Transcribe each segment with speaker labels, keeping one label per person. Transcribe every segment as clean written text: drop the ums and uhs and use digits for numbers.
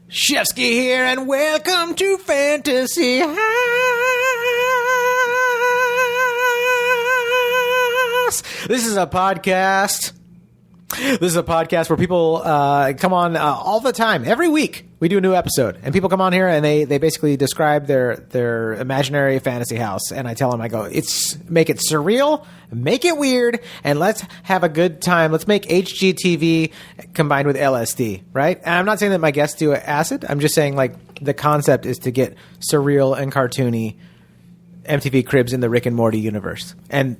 Speaker 1: Shefsky here, and welcome to Fantasy House. This is a podcast. This is a podcast where people come on all the time. Every week we do a new episode, and people come on here and they basically describe their imaginary fantasy house. And I tell them, I go, make it surreal, make it weird, and let's have a good time. Let's make HGTV combined with LSD, right? And I'm not saying that my guests do acid. I'm just saying like the concept is to get surreal and cartoony MTV Cribs in the Rick and Morty universe. And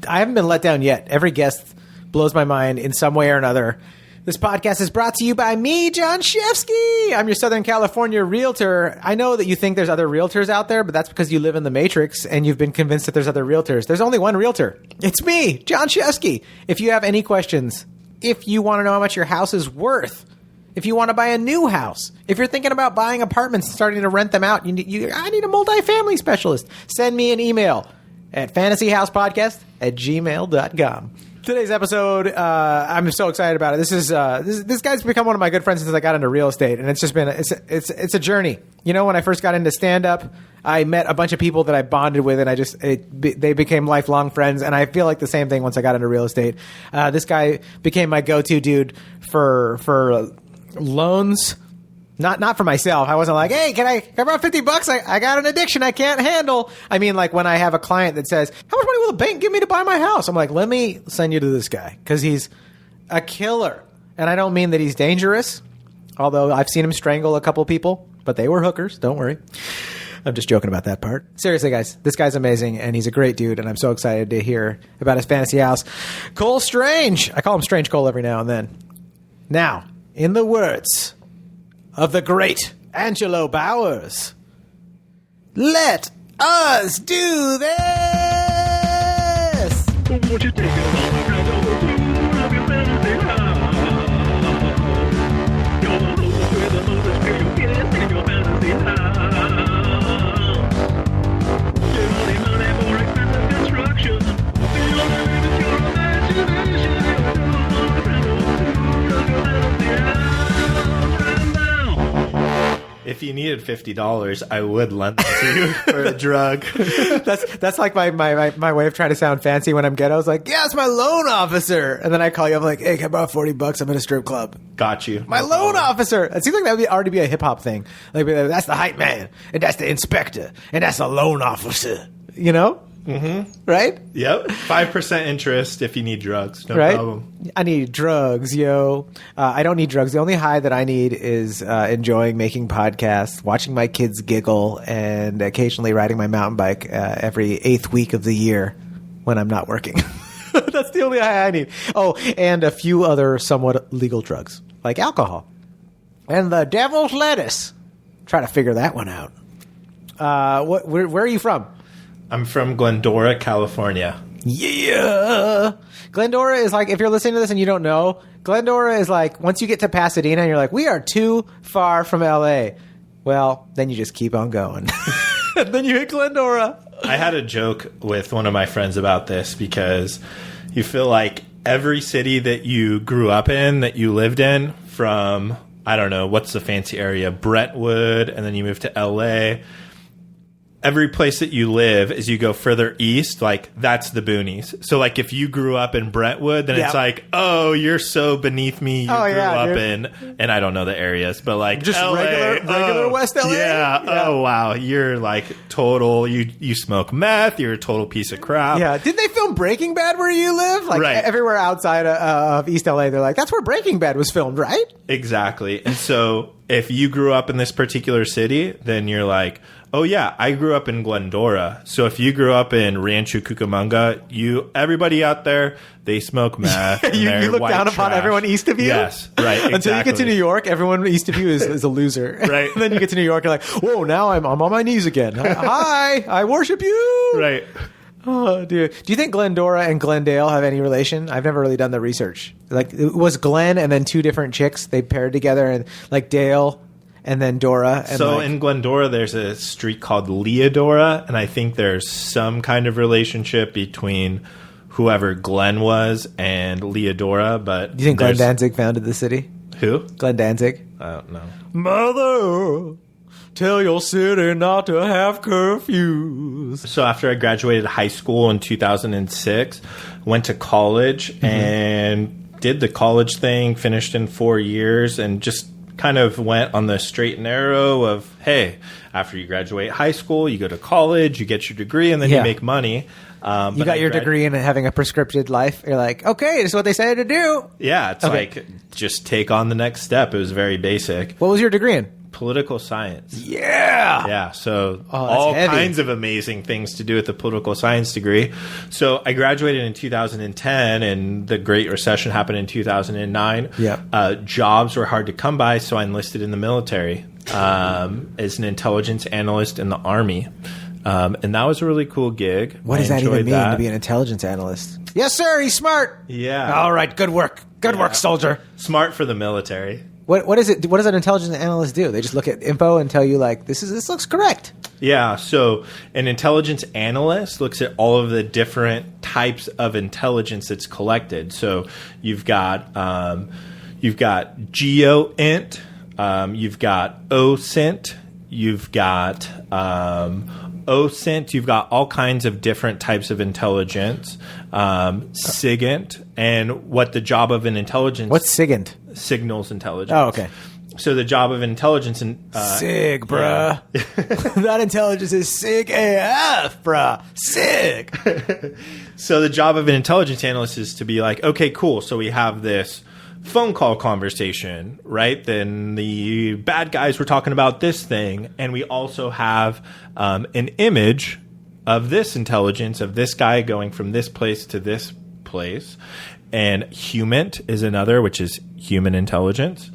Speaker 1: I haven't been let down yet. Every guest blows my mind in some way or another. This podcast is brought to you by me, Jon Shefsky. I'm your Southern California realtor. I know that you think there's other realtors out there, but that's because you live in the Matrix and you've been convinced that there's other realtors. There's only one realtor. It's me, Jon Shefsky. If you have any questions, if you want to know how much your house is worth, if you want to buy a new house, if you're thinking about buying apartments and starting to rent them out, I need a multifamily specialist. Send me an email at fantasyhousepodcast@gmail.com. Today's episode, I'm so excited about it. This guy's become one of my good friends since I got into real estate, and it's just been it's a journey. You know, when I first got into stand up, I met a bunch of people that I bonded with, and they became lifelong friends. And I feel like the same thing once I got into real estate. This guy became my go-to dude for loans. Not for myself. I wasn't like, hey, can I borrow $50? I got an addiction I can't handle. I mean, like when I have a client that says, how much money will the bank give me to buy my house? I'm like, let me send you to this guy because he's a killer. And I don't mean that he's dangerous, although I've seen him strangle a couple people, but they were hookers. Don't worry. I'm just joking about that part. Seriously, guys, this guy's amazing, and he's a great dude, and I'm so excited to hear about his fantasy house. Cole Strange. I call him Strange Cole every now and then. Now, in the words of the great Angelo Bowers, let us do this!
Speaker 2: Won't you take a moment and over to your fantasy house? You're the host with the most experience guest in your fantasy house. Give money for expensive construction. Feel the limit your imagination.
Speaker 3: If you needed $50, I would lend them to you for a drug.
Speaker 1: That's like my way of trying to sound fancy when I'm ghetto. I was like, yeah, it's my loan officer. And then I call you, I'm like, hey, can I borrow $40? I'm in a strip club.
Speaker 3: Got you.
Speaker 1: My loan officer. It seems like that would already be a hip hop thing. Like, that's the hype man, and that's the inspector, and that's the loan officer. You know? Mm-hmm. Right?
Speaker 3: Yep. 5% interest if you need drugs. No
Speaker 1: right?
Speaker 3: problem.
Speaker 1: I need drugs, yo. I don't need drugs. The only high that I need is enjoying making podcasts, watching my kids giggle, and occasionally riding my mountain bike every 8th week of the year when I'm not working. That's the only high I need. Oh, and a few other somewhat legal drugs, like alcohol. And the devil's lettuce. Try to figure that one out. Where are you from?
Speaker 3: I'm from Glendora, California.
Speaker 1: Yeah. Glendora is like, if you're listening to this and you don't know, Glendora is like, once you get to Pasadena and you're like, we are too far from LA. Well, then you just keep on going. And then you hit Glendora.
Speaker 3: I had a joke with one of my friends about this because you feel like every city that you grew up in, that you lived in, from, I don't know, what's the fancy area? Brentwood, and then you move to LA. Every place that you live, as you go further east, like, that's the boonies. So, like, if you grew up in Brentwood, then it's like, oh, you're so beneath me. You grew up in, and I don't know the areas, but, like,
Speaker 1: just
Speaker 3: LA,
Speaker 1: regular West LA?
Speaker 3: Yeah. Oh, wow. You're, like, total, you smoke meth. You're a total piece of crap.
Speaker 1: Yeah. Did they film Breaking Bad where you live? Like,
Speaker 3: right.
Speaker 1: Everywhere outside of East LA, they're like, that's where Breaking Bad was filmed, right?
Speaker 3: Exactly. And so, if you grew up in this particular city, then you're like, oh, yeah, I grew up in Glendora. So if you grew up in Rancho Cucamonga, everybody out there, they smoke meth.
Speaker 1: you look down upon everyone east of you?
Speaker 3: Yes, right, exactly.
Speaker 1: Until you get to New York, everyone east of you is a loser.
Speaker 3: Right.
Speaker 1: And then you get to New York, you're like, whoa, now I'm on my knees again. Hi, I worship you.
Speaker 3: Right.
Speaker 1: Oh, dude. Do you think Glendora and Glendale have any relation? I've never really done the research. Like, it was Glen and then two different chicks. They paired together, and like Dale and then Dora. And
Speaker 3: so in Glendora, there's a street called Leodora, and I think there's some kind of relationship between whoever Glenn was and Leodora. But
Speaker 1: do you think Glenn Danzig founded the city?
Speaker 3: Who?
Speaker 1: Glenn Danzig.
Speaker 3: I don't know.
Speaker 1: Mother, tell your city not to have curfews.
Speaker 3: So after I graduated high school in 2006, went to college and did the college thing, finished in 4 years, and just kind of went on the straight and narrow of, hey, after you graduate high school, you go to college, you get your degree, and then you make money.
Speaker 1: You got your degree in having a prescripted life. You're like, okay, this is what they say to do.
Speaker 3: Yeah, it's like, just take on the next step. It was very basic.
Speaker 1: What was your degree in?
Speaker 3: Political science.
Speaker 1: Yeah.
Speaker 3: Yeah, so all kinds of amazing things to do with the political science degree. So I graduated in 2010, and the Great Recession happened in 2009.
Speaker 1: Yeah.
Speaker 3: Jobs were hard to come by, so I enlisted in the military as an intelligence analyst in the Army. And that was a really cool gig.
Speaker 1: What does that even mean, to be an intelligence analyst? Yes, sir, he's smart.
Speaker 3: Yeah.
Speaker 1: All right, good work. Good work, soldier.
Speaker 3: Smart for the military.
Speaker 1: What is it? What does an intelligence analyst do? They just look at info and tell you, like, this looks correct.
Speaker 3: Yeah, so an intelligence analyst looks at all of the different types of intelligence that's collected. So you've got GeoInt, you've got OSINT, you've got OSINT, you've got all kinds of different types of intelligence, SIGINT, and what the job of an intelligence...
Speaker 1: What's SIGINT?
Speaker 3: Signals intelligence.
Speaker 1: Oh, okay.
Speaker 3: So the job of intelligence...
Speaker 1: SIG, bruh. Yeah. That intelligence is SIG AF, bruh. SIG.
Speaker 3: So the job of an intelligence analyst is to be like, okay, cool, so we have this phone call conversation, right? Then the bad guys were talking about this thing, and we also have an image of this intelligence, of this guy going from this place to this place. And HUMINT is another, which is human intelligence.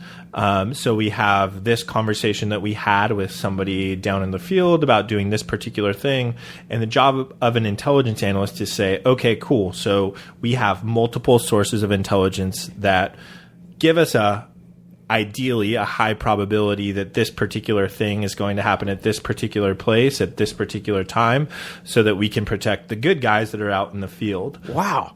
Speaker 3: So we have this conversation that we had with somebody down in the field about doing this particular thing. And the job of an intelligence analyst is to say, okay, cool. So we have multiple sources of intelligence that give us ideally a high probability that this particular thing is going to happen at this particular place at this particular time, so that we can protect the good guys that are out in the field.
Speaker 1: Wow.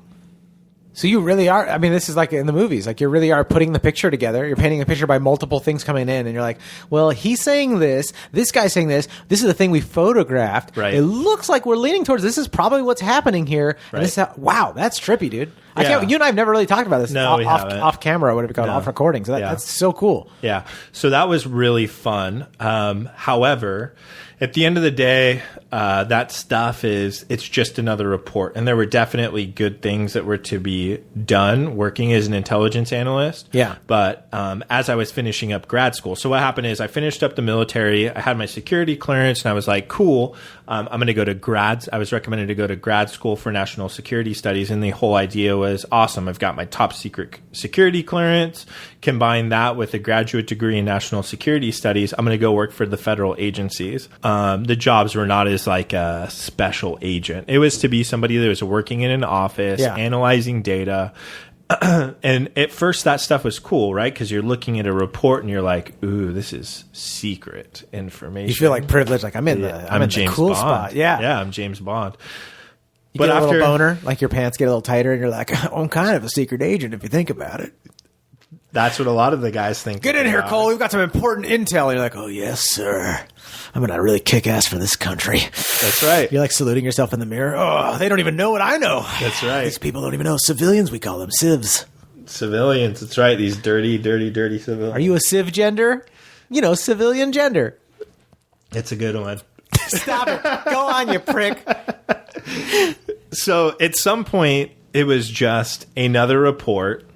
Speaker 1: So you really are, I mean, this is like in the movies, like you really are putting the picture together. You're painting a picture by multiple things coming in, and you're like, well, he's saying this guy's saying this is the thing we photographed.
Speaker 3: Right.
Speaker 1: It looks like we're leaning towards this is probably what's happening here.
Speaker 3: Right.
Speaker 1: And this is wow, that's trippy, dude.
Speaker 3: Yeah.
Speaker 1: You and I have never really talked about this
Speaker 3: No,
Speaker 1: off camera, whatever you call it, off recording. So that's so cool.
Speaker 3: Yeah. So that was really fun. However, at the end of the day, that stuff it's just another report. And there were definitely good things that were to be done working as an intelligence analyst. Yeah. But as I was finishing up grad school, so what happened is I finished up the military. I had my security clearance, and I was like, cool, I'm going to go to I was recommended to go to grad school for national security studies. And the whole idea was, awesome, I've got my top secret security clearance. Combine that with a graduate degree in national security studies, I'm going to go work for the federal agencies. The jobs were not as like a special agent. It was to be somebody that was working in an office, analyzing data. And at first that stuff was cool, right? Because you're looking at a report and you're like, ooh, this is secret information.
Speaker 1: You feel like privileged, like I'm in the
Speaker 3: James
Speaker 1: cool
Speaker 3: Bond.
Speaker 1: spot. Yeah,
Speaker 3: I'm James Bond.
Speaker 1: You get a little boner, like your pants get a little tighter, and you're like, I'm kind of a secret agent if you think about it.
Speaker 3: That's what a lot of the guys think.
Speaker 1: Get in here, Cole. We've got some important intel. And you're like, oh, yes, sir. I'm going to really kick ass for this country.
Speaker 3: That's right.
Speaker 1: You're like saluting yourself in the mirror. Oh, they don't even know what I know.
Speaker 3: That's right.
Speaker 1: These people don't even know. Civilians, we call them civs.
Speaker 3: Civilians. That's right. These dirty, dirty, dirty civilians.
Speaker 1: Are you a civ gender? You know, civilian gender.
Speaker 3: It's a good one.
Speaker 1: Stop it. Go on, you prick.
Speaker 3: So at some point, it was just another report.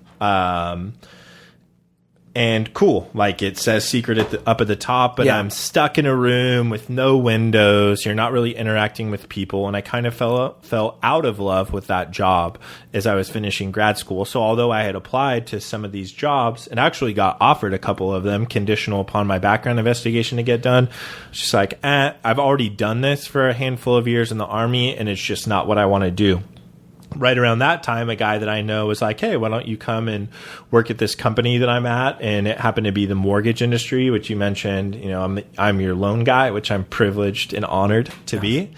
Speaker 3: And cool, like it says secret up at the top, but I'm stuck in a room with no windows. You're not really interacting with people. And I kind of fell out of love with that job as I was finishing grad school. So although I had applied to some of these jobs and actually got offered a couple of them conditional upon my background investigation to get done, it's just like, I've already done this for a handful of years in the Army, and it's just not what I want to do. Right around that time, a guy that I know was like, hey, why don't you come and work at this company that I'm at? And it happened to be the mortgage industry, which you mentioned. You know, I'm your loan guy, which I'm privileged and honored to be.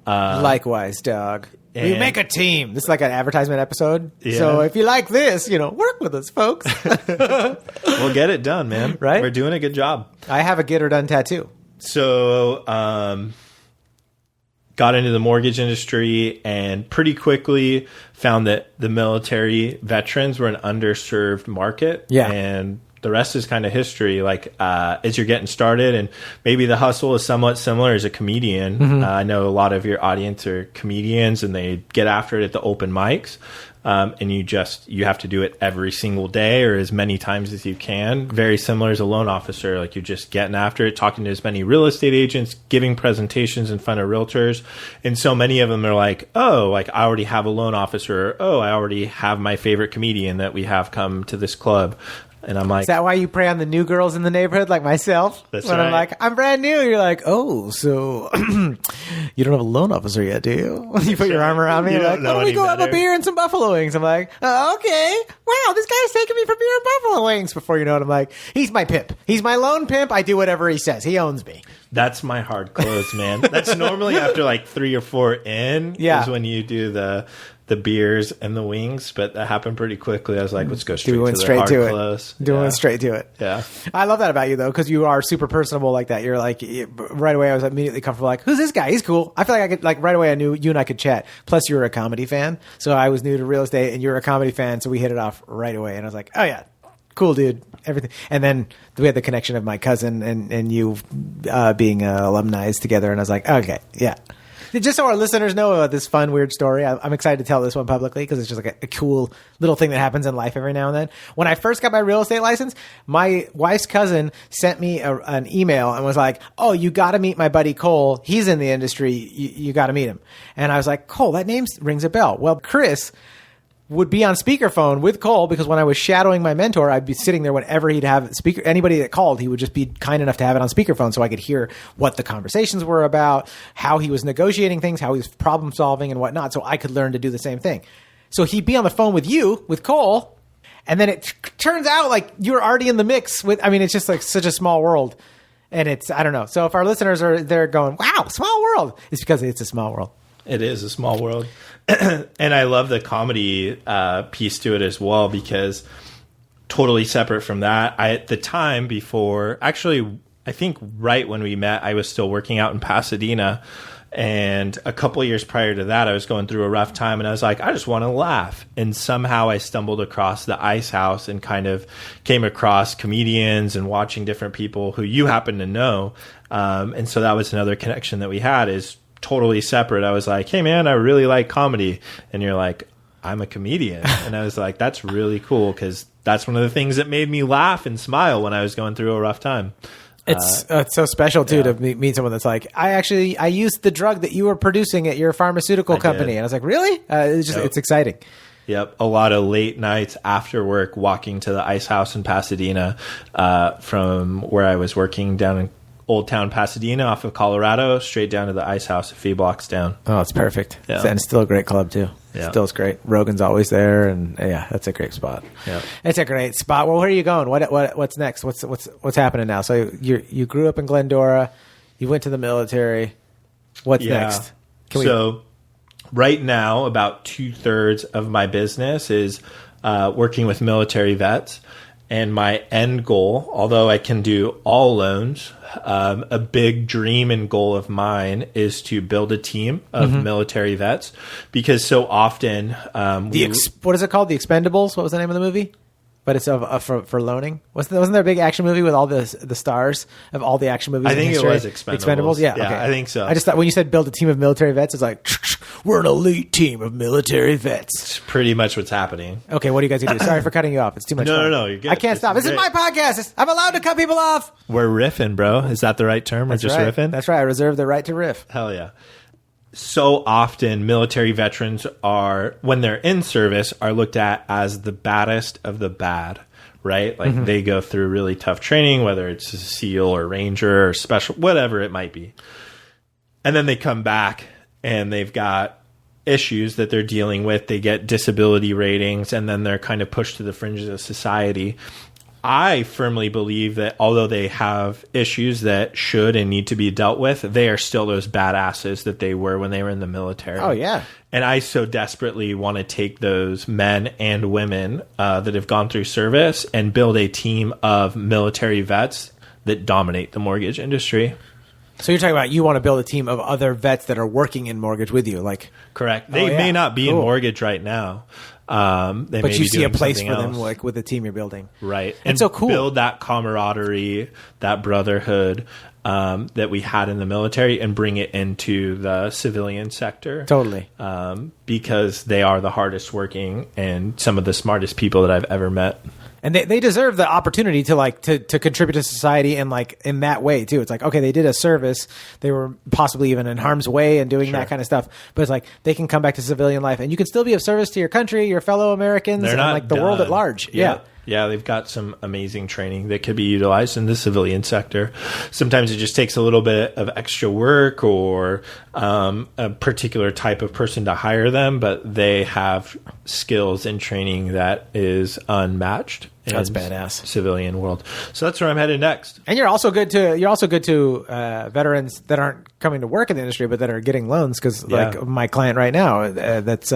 Speaker 1: Likewise, dog. We make a team. This is like an advertisement episode.
Speaker 3: Yeah.
Speaker 1: So if you like this, work with us, folks.
Speaker 3: We'll get it done, man.
Speaker 1: Right?
Speaker 3: We're doing a good job.
Speaker 1: I have a get her done tattoo.
Speaker 3: So, got into the mortgage industry and pretty quickly found that the military veterans were an underserved market.
Speaker 1: Yeah.
Speaker 3: And the rest is kind of history. Like, as you're getting started, and maybe the hustle is somewhat similar as a comedian.
Speaker 1: Mm-hmm.
Speaker 3: I know a lot of your audience are comedians and they get after it at the open mics. And you have to do it every single day or as many times as you can. Very similar as a loan officer. Like, you're just getting after it, talking to as many real estate agents, giving presentations in front of realtors. And so many of them are like, oh, like I already have a loan officer. Or, oh, I already have my favorite comedian that we have come to this club. And I'm like,
Speaker 1: is that why you prey on the new girls in the neighborhood like myself?
Speaker 3: That's
Speaker 1: when
Speaker 3: right.
Speaker 1: I'm like, I'm brand new. You're like, oh, so you don't have a loan officer yet, do you? You put your arm around me.
Speaker 3: You
Speaker 1: You're
Speaker 3: don't
Speaker 1: like,
Speaker 3: know
Speaker 1: why don't we
Speaker 3: any
Speaker 1: go have a
Speaker 3: better.
Speaker 1: beer and some buffalo wings? I'm like, oh, okay. Wow, this guy's taking me for beer and buffalo wings. Before you know it, I'm like, he's my pimp. He's my loan pimp. I do whatever he says. He owns me.
Speaker 3: that's my hard close, man. That's normally after like 3 or 4 in.
Speaker 1: Yeah.
Speaker 3: Is when you do the beers and the wings, but that happened pretty quickly. I was like, let's go straight
Speaker 1: Doing
Speaker 3: to the
Speaker 1: straight
Speaker 3: hard
Speaker 1: to it.
Speaker 3: close.
Speaker 1: Doing
Speaker 3: Yeah.
Speaker 1: straight to it.
Speaker 3: Yeah.
Speaker 1: I love that about you, though, because you are super personable like that. You're like, right away, I was immediately comfortable. Like, who's this guy? He's cool. I feel like I could, like, right away, I knew you and I could chat. Plus, you were a comedy fan. So I was new to real estate, and you're a comedy fan. So we hit it off right away. And I was like, oh, yeah, cool, dude. Everything. And then we had the connection of my cousin and you being alumni together. And I was like, okay, yeah. Just so our listeners know about this fun, weird story, I'm excited to tell this one publicly because it's just like a cool little thing that happens in life every now and then. When I first got my real estate license, my wife's cousin sent me an email and was like, oh, you got to meet my buddy Cole. He's in the industry. You got to meet him. And I was like, Cole, that name rings a bell. Well, Chris would be on speakerphone with Cole because when I was shadowing my mentor, I'd be sitting there whenever he'd have speaker. Anybody that called, he would just be kind enough to have it on speakerphone so I could hear what the conversations were about, how he was negotiating things, how he was problem solving and whatnot, so I could learn to do the same thing. So he'd be on the phone with you, with Cole, and then it turns out like you're already in the mix with. I mean, it's just like such a small world, and it's I don't know. So if our listeners are there going, "Wow, small world," it's because it's a small world.
Speaker 3: It is a small world. And I love the comedy piece to it as well because totally separate from that. At the time before, actually, I think right when we met, I was still working out in Pasadena. And a couple of years prior to that, I was going through a rough time and I was like, I just want to laugh. And somehow I stumbled across the Ice House and kind of came across comedians and watching different people who you happen to know. And so that was another connection that we had is totally separate. I was like, hey man, I really like comedy. And you're like, I'm a comedian. And I was like, that's really cool because that's one of the things that made me laugh and smile when I was going through a rough time.
Speaker 1: It's so special too to meet someone that's like, I used the drug that you were producing at your pharmaceutical company.
Speaker 3: did.
Speaker 1: And I was like, really? It's exciting.
Speaker 3: Yep. A lot of late nights after work walking to the Ice House in Pasadena from where I was working down in Old Town Pasadena off of Colorado, straight down to the Ice House a few blocks down.
Speaker 1: Oh, it's perfect.
Speaker 3: Yeah.
Speaker 1: And it's still a great club too.
Speaker 3: Yeah.
Speaker 1: Still is great. Rogan's always there, and yeah, that's a great spot.
Speaker 3: Yeah.
Speaker 1: It's a great spot. Well, where are you going? What's next? What's happening now? So you grew up in Glendora, you went to the military. What's next?
Speaker 3: Right now, about 2/3 of my business is working with military vets. And my end goal, although I can do all loans, a big dream and goal of mine is to build a team of military vets because so often
Speaker 1: what is it called? The Expendables? What was the name of the movie? But it's for loaning. Wasn't there a big action movie with all the stars of all the action movies?
Speaker 3: I think it was Expendables.
Speaker 1: Yeah,
Speaker 3: Yeah,
Speaker 1: okay.
Speaker 3: I think so.
Speaker 1: I just thought when you said build a team of military vets, it's like we're an elite team of military vets.
Speaker 3: it's pretty much what's happening.
Speaker 1: Okay, what do you guys do? Sorry for cutting you off. It's too much.
Speaker 3: No,
Speaker 1: fun.
Speaker 3: no, you're good.
Speaker 1: I can't
Speaker 3: This
Speaker 1: stop.
Speaker 3: is
Speaker 1: This is my
Speaker 3: great.
Speaker 1: podcast. I'm allowed to cut people off.
Speaker 3: We're riffing, bro. Is that the right term? We're just
Speaker 1: right.
Speaker 3: riffing?
Speaker 1: That's right. I reserve the right to riff.
Speaker 3: Hell yeah. So often military veterans are, when they're in service, are looked at as the baddest of the bad, right? Like they go through really tough training, whether it's a SEAL or Ranger or special, whatever it might be. And then they come back and they've got issues that they're dealing with. They get disability ratings and then they're kind of pushed to the fringes of society. I firmly believe that although they have issues that should and need to be dealt with, they are still those badasses that they were when they were in the military.
Speaker 1: Oh, yeah.
Speaker 3: And I so desperately want to take those men and women that have gone through service and build a team of military vets that dominate the mortgage industry.
Speaker 1: So you're talking about you want to build a team of other vets that are working in mortgage with you, like
Speaker 3: correct. They may not be in mortgage right now.
Speaker 1: But you see a place for them,
Speaker 3: else.
Speaker 1: like with the team you're building,
Speaker 3: right?
Speaker 1: And so cool.
Speaker 3: Build that camaraderie, that brotherhood that we had in the military, and bring it into the civilian sector.
Speaker 1: Totally,
Speaker 3: because they are the hardest working and some of the smartest people that I've ever met.
Speaker 1: and they deserve the opportunity to contribute to society and like in that way too. It's like, okay, they did a service, they were possibly even in harm's way and doing that kind of stuff, but it's like they can come back to civilian life and you can still be of service to your country, your fellow Americans, and like the world at large.
Speaker 3: Yeah, they've got some amazing training that could be utilized in the civilian sector. Sometimes it just takes a little bit of extra work or a particular type of person to hire them, but they have skills and training that is unmatched.
Speaker 1: That's badass.
Speaker 3: Civilian world. So that's where I'm headed next.
Speaker 1: And you're also good to veterans that aren't coming to work in the industry, but that are getting loans. Because like my client right now, that's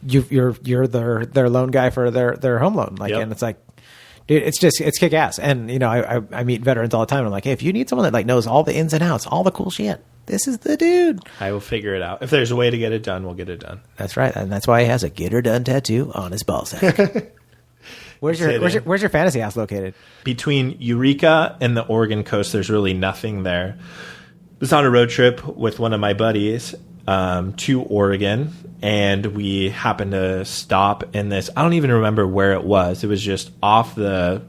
Speaker 1: you're their loan guy for their home loan. Like, and it's like, dude, it's kick ass. And you know, I meet veterans all the time. And I'm like, hey, if you need someone that like knows all the ins and outs, all the cool shit, this is the dude.
Speaker 3: I will figure it out. If there's a way to get it done, we'll get it done.
Speaker 1: That's right, and that's why he has a "Get Her Done" tattoo on his ballsack. Where's your fantasy house located?
Speaker 3: Between Eureka and the Oregon coast, there's really nothing there. I was on a road trip with one of my buddies to Oregon, and we happened to stop in this. I don't even remember where it was. It was just off the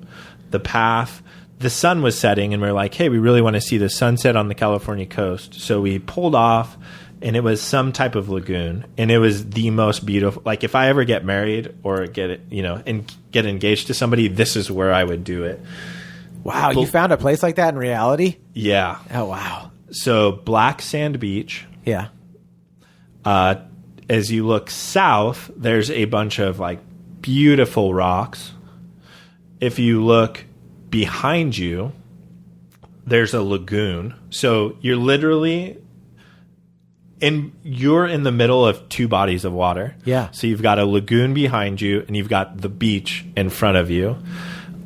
Speaker 3: path. The sun was setting, and we were like, hey, we really want to see the sunset on the California coast. So we pulled off, and it was some type of lagoon, and it was the most beautiful. Like, if I ever get married or get engaged to somebody, this is where I would do it.
Speaker 1: Wow, you found a place like that in reality?
Speaker 3: Yeah.
Speaker 1: Oh, wow.
Speaker 3: So Black Sand Beach.
Speaker 1: Yeah.
Speaker 3: As you look south, there's a bunch of like beautiful rocks. If you look behind you, there's a lagoon. So you're literally you're in the middle of two bodies of water.
Speaker 1: Yeah.
Speaker 3: So you've got a lagoon behind you, and you've got the beach in front of you.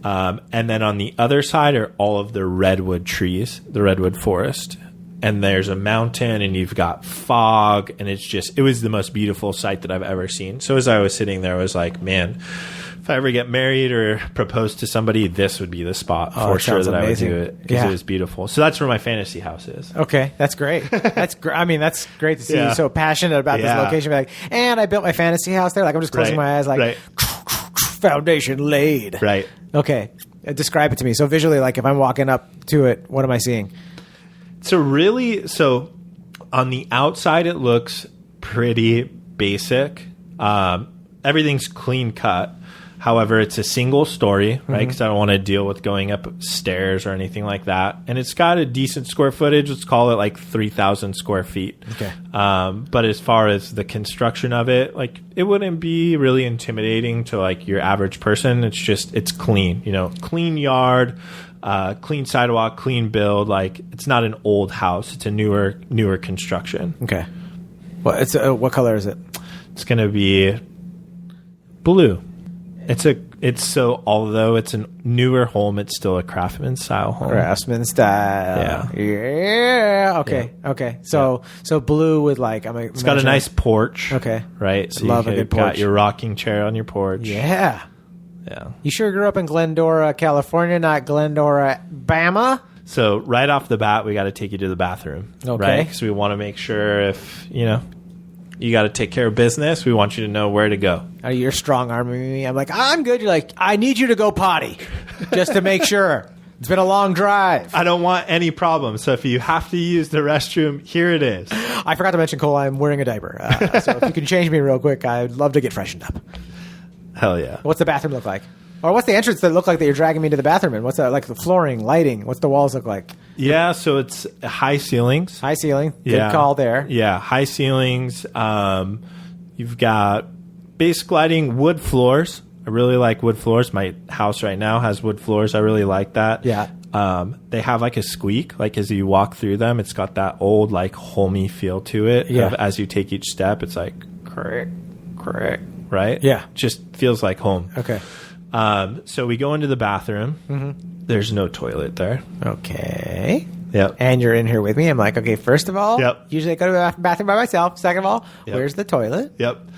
Speaker 3: And then on the other side are all of the redwood trees, the redwood forest. And there's a mountain, and you've got fog, and it was the most beautiful sight that I've ever seen. So as I was sitting there, I was like, man, if I ever get married or propose to somebody, this would be the spot for sure that
Speaker 1: amazing.
Speaker 3: I would do it, because it was beautiful. So that's where my fantasy house is.
Speaker 1: Okay, that's great. That's I mean, that's great to see you so passionate about this location. Be like, and I built my fantasy house there. Like, I'm just closing my eyes, like foundation laid.
Speaker 3: Right.
Speaker 1: Okay, describe it to me. So visually, like if I'm walking up to it, what am I seeing?
Speaker 3: So on the outside, it looks pretty basic. Everything's clean cut. However, it's a single story, right? Because I don't want to deal with going up stairs or anything like that. And it's got a decent square footage. Let's call it like 3,000 square feet.
Speaker 1: Okay.
Speaker 3: But as far as the construction of it, like it wouldn't be really intimidating to like your average person. It's clean, clean yard, clean sidewalk, clean build. Like it's not an old house. It's a newer construction.
Speaker 1: Okay. Well, what color is it?
Speaker 3: It's going to be blue. Although it's a newer home, it's still a craftsman style home.
Speaker 1: Craftsman style. Yeah. Okay.
Speaker 3: Yeah.
Speaker 1: Okay. So blue with like
Speaker 3: it's got a nice porch.
Speaker 1: Okay.
Speaker 3: Right. So
Speaker 1: love a good porch.
Speaker 3: Got your rocking chair on your porch.
Speaker 1: Yeah.
Speaker 3: Yeah.
Speaker 1: You sure grew up in Glendora, California, not Glendora, Bama?
Speaker 3: So right off the bat, we got to take you to the bathroom.
Speaker 1: Okay.
Speaker 3: Right? Because we want to make sure if you got to take care of business, we want you to know where to go.
Speaker 1: Are you strong arming me? I'm like, I'm good. You're like, I need you to go potty just to make sure. It's been a long drive.
Speaker 3: I don't want any problems. So if you have to use the restroom, here it is.
Speaker 1: I forgot to mention, Cole, I'm wearing a diaper. So if you can change me real quick, I'd love to get freshened up.
Speaker 3: Hell yeah.
Speaker 1: What's the bathroom look like? Or what's the entrance that look like that you're dragging me to the bathroom in? What's that, like the flooring, lighting? What's the walls look like?
Speaker 3: Yeah, so it's high ceilings.
Speaker 1: High ceiling. Good call there.
Speaker 3: Yeah, high ceilings. You've got basic lighting, wood floors. I really like wood floors. My house right now has wood floors. I really like that.
Speaker 1: Yeah.
Speaker 3: They have like a squeak, like as you walk through them, it's got that old like homey feel to it.
Speaker 1: Yeah.
Speaker 3: As you take each step, it's like crick, crick, right?
Speaker 1: Yeah.
Speaker 3: Just feels like home.
Speaker 1: Okay.
Speaker 3: So we go into the bathroom. There's no toilet there.
Speaker 1: Okay.
Speaker 3: Yep.
Speaker 1: And you're in here with me. I'm like, okay, first of all,
Speaker 3: Yep.
Speaker 1: usually I go to the bathroom by myself. Second of all,
Speaker 3: Yep.
Speaker 1: where's the toilet?
Speaker 3: Yep.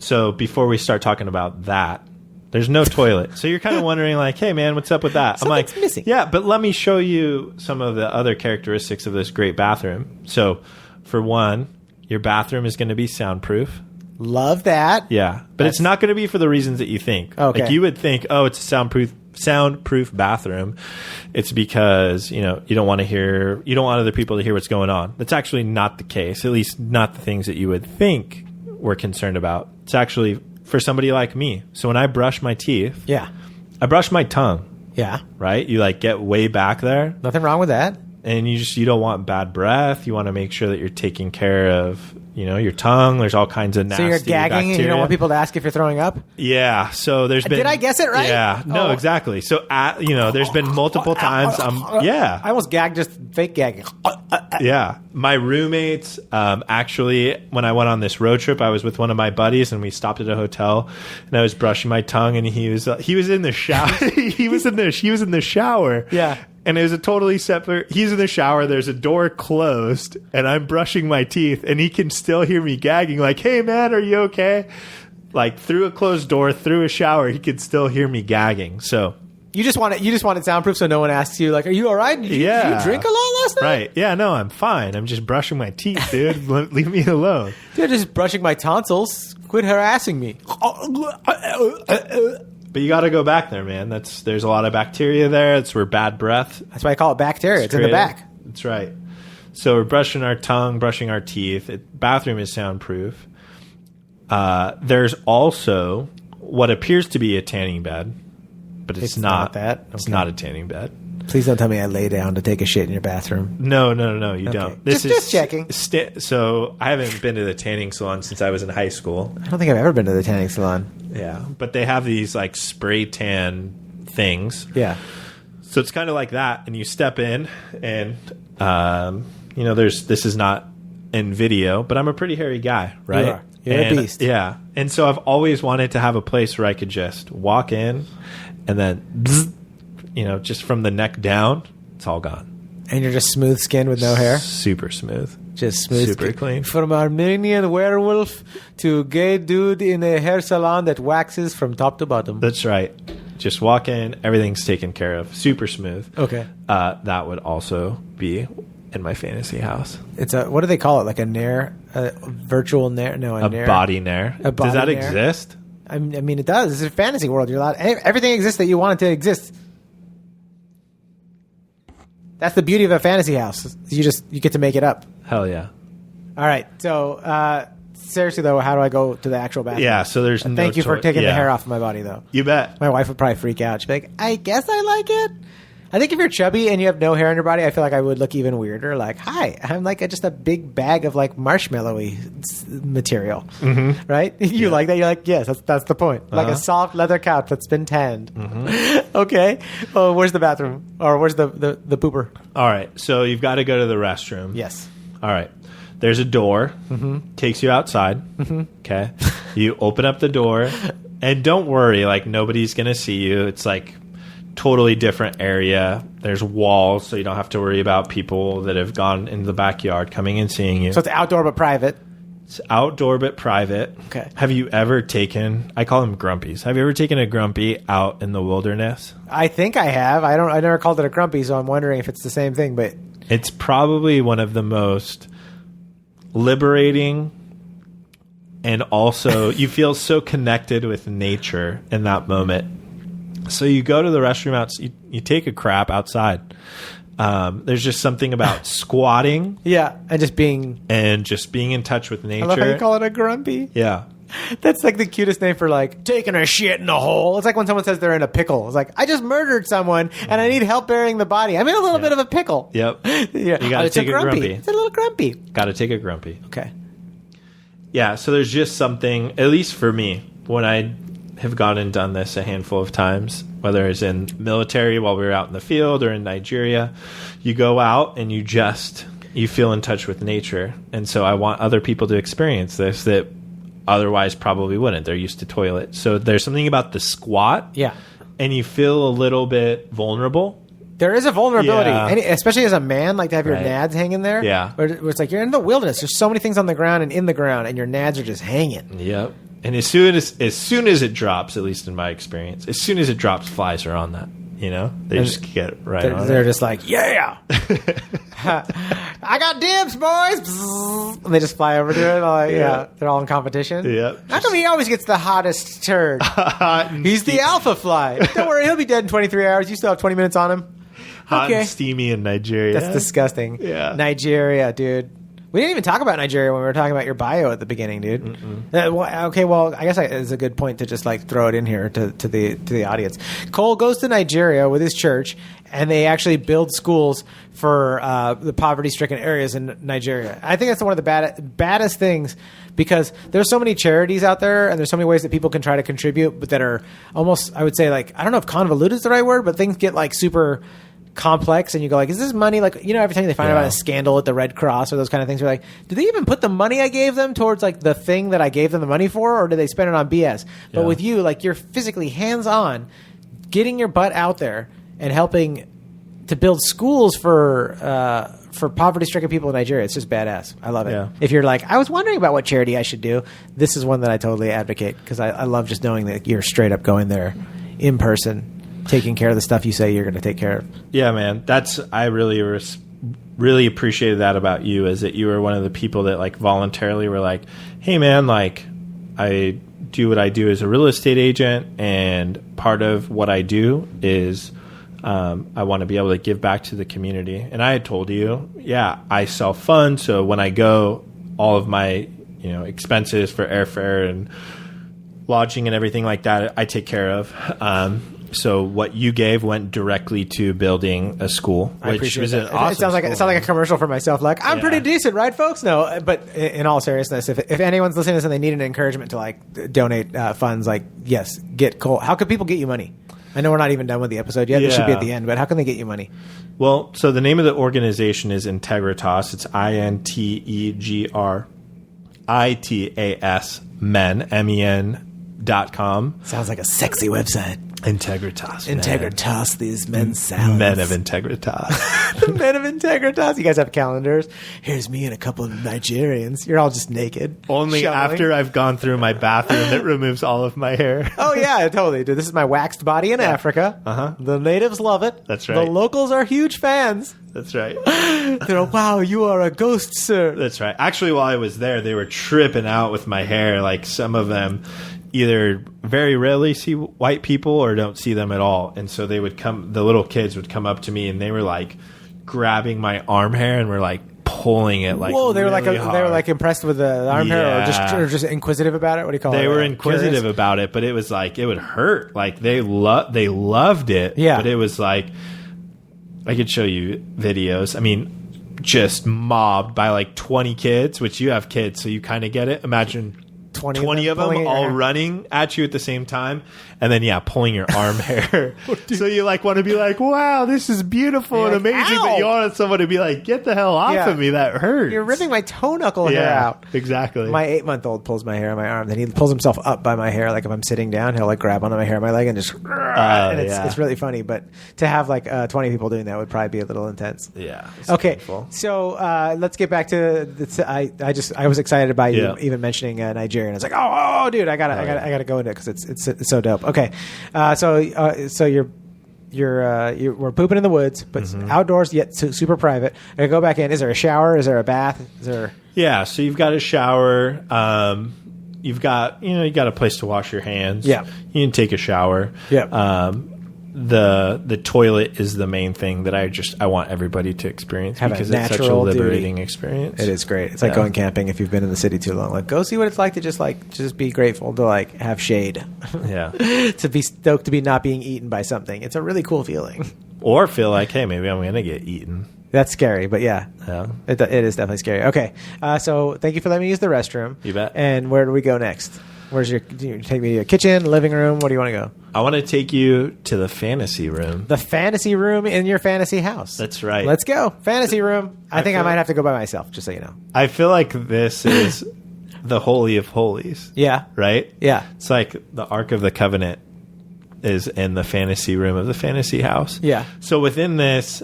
Speaker 3: So before we start talking about that, there's no toilet. So you're kind of wondering like, hey man, what's up with that?
Speaker 1: Something's
Speaker 3: I'm like,
Speaker 1: missing.
Speaker 3: yeah, but let me show you some of the other characteristics of this great bathroom. So for one, your bathroom is going to be soundproof.
Speaker 1: Love that.
Speaker 3: Yeah. But it's not going to be for the reasons that you think.
Speaker 1: Okay.
Speaker 3: Like you would think, oh, it's a soundproof bathroom. It's because, you don't want other people to hear what's going on. That's actually not the case. At least not the things that you would think we're concerned about. It's actually for somebody like me. So when I brush my teeth,
Speaker 1: Yeah.
Speaker 3: I brush my tongue,
Speaker 1: Yeah.
Speaker 3: right? You like get way back there
Speaker 1: Nothing wrong with that.
Speaker 3: and you don't want bad breath. You want to make sure that you're taking care of, your tongue. There's all kinds of nasty
Speaker 1: So you're gagging
Speaker 3: bacteria.
Speaker 1: and you don't want people to ask if you're throwing up?
Speaker 3: Yeah. So there's been.
Speaker 1: Did I guess it right?
Speaker 3: Yeah. No,
Speaker 1: Oh.
Speaker 3: exactly. So there's been multiple times. Yeah.
Speaker 1: I almost gagged, just fake gagging.
Speaker 3: Yeah. My roommates, actually, when I went on this road trip, I was with one of my buddies and we stopped at a hotel and I was brushing my tongue and he was in the shower. She was in the shower.
Speaker 1: Yeah.
Speaker 3: And it was a totally separate. He's in the shower. There's a door closed, and I'm brushing my teeth, and he can still hear me gagging. Like, "Hey, man, are you okay?" Like through a closed door, through a shower, he could still hear me gagging. So
Speaker 1: You just want it soundproof so no one asks you, like, are you all right? Did you drink a lot last night?
Speaker 3: Right. Yeah. No, I'm fine. I'm just brushing my teeth, dude. Leave me alone.
Speaker 1: Dude, just brushing my tonsils. Quit harassing me.
Speaker 3: But you got to go back there, man. There's a lot of bacteria there. It's where bad breath.
Speaker 1: That's why I call it bacteria. It's in the
Speaker 3: created.
Speaker 1: back.
Speaker 3: That's right. So we're brushing our tongue, brushing our teeth. Bathroom is soundproof. There's also what appears to be a tanning bed, but it's not
Speaker 1: that.
Speaker 3: It's
Speaker 1: Okay.
Speaker 3: not a tanning bed.
Speaker 1: Please don't tell me I lay down to take a shit in your bathroom.
Speaker 3: No, you don't. This
Speaker 1: Just checking.
Speaker 3: So I haven't been to the tanning salon since I was in high school.
Speaker 1: I don't think I've ever been to the tanning salon.
Speaker 3: Yeah, but they have these like spray tan things.
Speaker 1: Yeah.
Speaker 3: So it's kind of like that, and you step in, and this is not in video, but I'm a pretty hairy guy, right?
Speaker 1: You are. You're a beast.
Speaker 3: Yeah, and so I've always wanted to have a place where I could just walk in, and then, bzz, just from the neck down, it's all gone.
Speaker 1: And you're just smooth skinned with no hair?
Speaker 3: Super smooth.
Speaker 1: Just smooth
Speaker 3: Super
Speaker 1: skin.
Speaker 3: clean.
Speaker 1: From Armenian werewolf to gay dude in a hair salon that waxes from top to bottom.
Speaker 3: That's right. Just walk in, everything's taken care of. Super smooth.
Speaker 1: Okay.
Speaker 3: That would also be in my fantasy house.
Speaker 1: It's what do they call it? Like a nair? A virtual nair? No, a nair.
Speaker 3: Body nair.
Speaker 1: A body
Speaker 3: Does that
Speaker 1: nair?
Speaker 3: exist?
Speaker 1: I mean, it does. It's a fantasy world. You're allowed. Everything exists that you want it to exist. That's the beauty of a fantasy house. You get to make it up.
Speaker 3: Hell yeah.
Speaker 1: All right. So, seriously though, how do I go to the actual bathroom?
Speaker 3: Yeah, so there's no
Speaker 1: Thank you for taking the
Speaker 3: yeah.
Speaker 1: hair off of my body, though.
Speaker 3: You bet.
Speaker 1: My wife would probably freak out. She'd be like, I guess I like it. I think if you're chubby and you have no hair on your body, I feel like I would look even weirder. Like, hi, I'm like just a big bag of like marshmallowy material, right? You like that? You're like, yes, that's the point. Like a soft leather couch that's been tanned. Okay. Oh, where's the bathroom? Or where's the pooper?
Speaker 3: All right, so you've got to go to the restroom.
Speaker 1: Yes.
Speaker 3: All right. There's a door. Takes you outside. Okay. You open up the door, and don't worry, like nobody's gonna see you. It's like totally different area. There's walls, so you don't have to worry about people that have gone into the backyard coming and seeing you.
Speaker 1: So it's outdoor but private.
Speaker 3: It's outdoor but private.
Speaker 1: Okay.
Speaker 3: Have you ever taken? I call them grumpies. Have you ever taken a grumpy out in the wilderness?
Speaker 1: I think I have. I never called it a grumpy, so I'm wondering if it's the same thing. But
Speaker 3: It's probably one of the most liberating, and also you feel so connected with nature in that moment. So you go to the restroom you take a crap outside. There's just something about squatting
Speaker 1: yeah, and just being.
Speaker 3: in touch with nature.
Speaker 1: I love how you call it a grumpy.
Speaker 3: Yeah.
Speaker 1: That's like the cutest name for like taking a shit in a hole. It's like when someone says they're in a pickle. It's like, I just murdered someone and I need help burying the body. I'm in a little bit of a pickle.
Speaker 3: Yep.
Speaker 1: Yeah.
Speaker 3: You gotta
Speaker 1: It's
Speaker 3: take a grumpy.
Speaker 1: It's a little grumpy.
Speaker 3: Got to take a grumpy.
Speaker 1: Okay.
Speaker 3: Yeah, so there's just something, at least for me, when I have gone and done this a handful of times, whether it's in military while we were out in the field or in Nigeria. You go out and you feel in touch with nature. And so I want other people to experience this that otherwise probably wouldn't. They're used to toilet. So there's something about the squat.
Speaker 1: Yeah.
Speaker 3: And you feel a little bit vulnerable.
Speaker 1: There is a vulnerability,
Speaker 3: Yeah.
Speaker 1: and especially as a man, like to have your
Speaker 3: Right.
Speaker 1: nads hanging there.
Speaker 3: Yeah.
Speaker 1: Where it's like you're in the wilderness. There's so many things on the ground and in the ground, and your nads are just hanging.
Speaker 3: Yep. And as soon as it drops, at least in my experience, as soon as it drops, flies are on that. You know, they just get right on
Speaker 1: They're
Speaker 3: it.
Speaker 1: just like, yeah, I got dibs, boys, Bzzz. And they just fly over to it. Like, yeah, they're all in competition.
Speaker 3: Yep.
Speaker 1: How come he always gets the hottest turd? He's the alpha fly. Don't worry, he'll be dead in 23 hours. You still have 20 minutes on him.
Speaker 3: Hot
Speaker 1: Okay.
Speaker 3: and steamy in Nigeria.
Speaker 1: That's disgusting.
Speaker 3: Yeah.
Speaker 1: Nigeria, dude. We didn't even talk about Nigeria when we were talking about your bio at the beginning, dude. Okay, well, I guess it's a good point to just like throw it in here to the audience. Cole goes to Nigeria with his church, and they actually build schools for the poverty-stricken areas in Nigeria. I think that's one of the baddest things, because there's so many charities out there, and there's so many ways that people can try to contribute, but that are almost, I would say, like, I don't know if convoluted is the right word, but things get like super complex, and you go like, is this money, like, you know, every time they find out about a scandal at the Red Cross or those kind of things, you're like, did they even put the money I gave them towards like the thing that I gave them the money for, or did they spend it on BS? But with you, like, you're physically hands-on getting your butt out there and helping to build schools for poverty-stricken people in Nigeria. It's just badass. I love it.
Speaker 3: Yeah.
Speaker 1: If you're like, I was wondering about what charity I should do, this is one that I totally advocate, because I love just knowing that you're straight up going there in person, taking care of the stuff you say you're going to take care of.
Speaker 3: Yeah, man. I really appreciated that about you, is that you were one of the people that like voluntarily were like, hey man, like, I do what I do as a real estate agent, and part of what I do is I want to be able to give back to the community. And I had told you, yeah, I self-fund, so when I go, all of my expenses for airfare and lodging and everything like that, I take care of. So what you gave went directly to building a school, which was an awesome
Speaker 1: It sounds like a commercial for myself. Like, I'm pretty decent, right, folks? No, but in all seriousness, if anyone's listening to this and they need an encouragement to like donate funds, like, yes, get Cole. How could people get you money? I know we're not even done with the episode yet. This should be at the end, but how can they get you money?
Speaker 3: Well, so the name of the organization is Integritas. It's INTEGRITAS men.com.
Speaker 1: Sounds like a sexy website.
Speaker 3: Integritas. Man.
Speaker 1: Integritas, these men salads.
Speaker 3: Men of Integritas.
Speaker 1: The men of Integritas. You guys have calendars. Here's me and a couple of Nigerians. You're all just naked.
Speaker 3: Only
Speaker 1: shoveling.
Speaker 3: after I've gone through my bathroom that removes all of my hair.
Speaker 1: Oh, yeah, totally, dude. This is my waxed body in Africa.
Speaker 3: Uh-huh.
Speaker 1: The natives love it.
Speaker 3: That's right.
Speaker 1: The locals are huge fans.
Speaker 3: That's right.
Speaker 1: They're like, wow, you are a ghost, sir.
Speaker 3: That's right. Actually, while I was there, they were tripping out with my hair. Like, some of them either very rarely see white people or don't see them at all. And so they would come, the little kids would come up to me and they were like grabbing my arm hair and were like pulling it like,
Speaker 1: whoa, they were
Speaker 3: really
Speaker 1: like they were like impressed with the arm hair, or just inquisitive about it. What do you call it?
Speaker 3: They were inquisitive
Speaker 1: Curious?
Speaker 3: about it, but it was like, it would hurt. Like, they loved it.
Speaker 1: Yeah.
Speaker 3: But it was like, I could show you videos. I mean, just mobbed by like 20 kids, which you have kids, so you kind of get it. Imagine 20 of them
Speaker 1: pulling
Speaker 3: all
Speaker 1: your hair.
Speaker 3: running at you at the same time, and then pulling your arm hair. So you like want to be like, wow, this is beautiful and
Speaker 1: You're like,
Speaker 3: amazing,
Speaker 1: ow!
Speaker 3: but you want someone to be like, get the hell off
Speaker 1: Yeah.
Speaker 3: of me, that hurts.
Speaker 1: You're ripping my toe knuckle hair out.
Speaker 3: Exactly.
Speaker 1: My 8-month-old pulls my hair on my arm. Then he pulls himself up by my hair. Like, if I'm sitting down, he'll like grab onto my hair on my leg and just. And it's really funny. But to have like 20 people doing that would probably be a little intense.
Speaker 3: Yeah. It's
Speaker 1: Okay,
Speaker 3: painful.
Speaker 1: so let's get back to I was excited about you even mentioning Nigeria, and I was like, oh, dude, I gotta go into it because it's so dope. Okay, so we're pooping in the woods, but outdoors yet super private. I go back in. Is there a shower? Is there a bath? Is there?
Speaker 3: Yeah. So you've got a shower. You've got you got a place to wash your hands.
Speaker 1: Yeah.
Speaker 3: You can take a shower.
Speaker 1: Yeah.
Speaker 3: The toilet is the main thing that I want everybody to experience,
Speaker 1: Have a
Speaker 3: because it's such a
Speaker 1: natural
Speaker 3: liberating experience.
Speaker 1: It is great. It's like going camping if you've been in the city too long. Like, go see what it's like to just be grateful to like have shade.
Speaker 3: Yeah.
Speaker 1: To be stoked to be not being eaten by something. It's a really cool feeling.
Speaker 3: Or feel like, hey, maybe I'm going to get eaten.
Speaker 1: That's scary, but yeah.
Speaker 3: Yeah.
Speaker 1: It is definitely scary. Okay, so thank you for letting me use the restroom.
Speaker 3: You bet.
Speaker 1: And where do we go next? Do you take me to a kitchen, living room? Where do you want to go?
Speaker 3: I want to take you to the fantasy room.
Speaker 1: The fantasy room in your fantasy house.
Speaker 3: That's right.
Speaker 1: Let's go. Fantasy room. I think I
Speaker 3: feel-
Speaker 1: might have to go by myself, just so you know.
Speaker 3: I feel like this is the Holy of Holies.
Speaker 1: Yeah.
Speaker 3: Right?
Speaker 1: Yeah.
Speaker 3: It's like the Ark of the Covenant is in the fantasy room of the fantasy house.
Speaker 1: Yeah.
Speaker 3: So within this,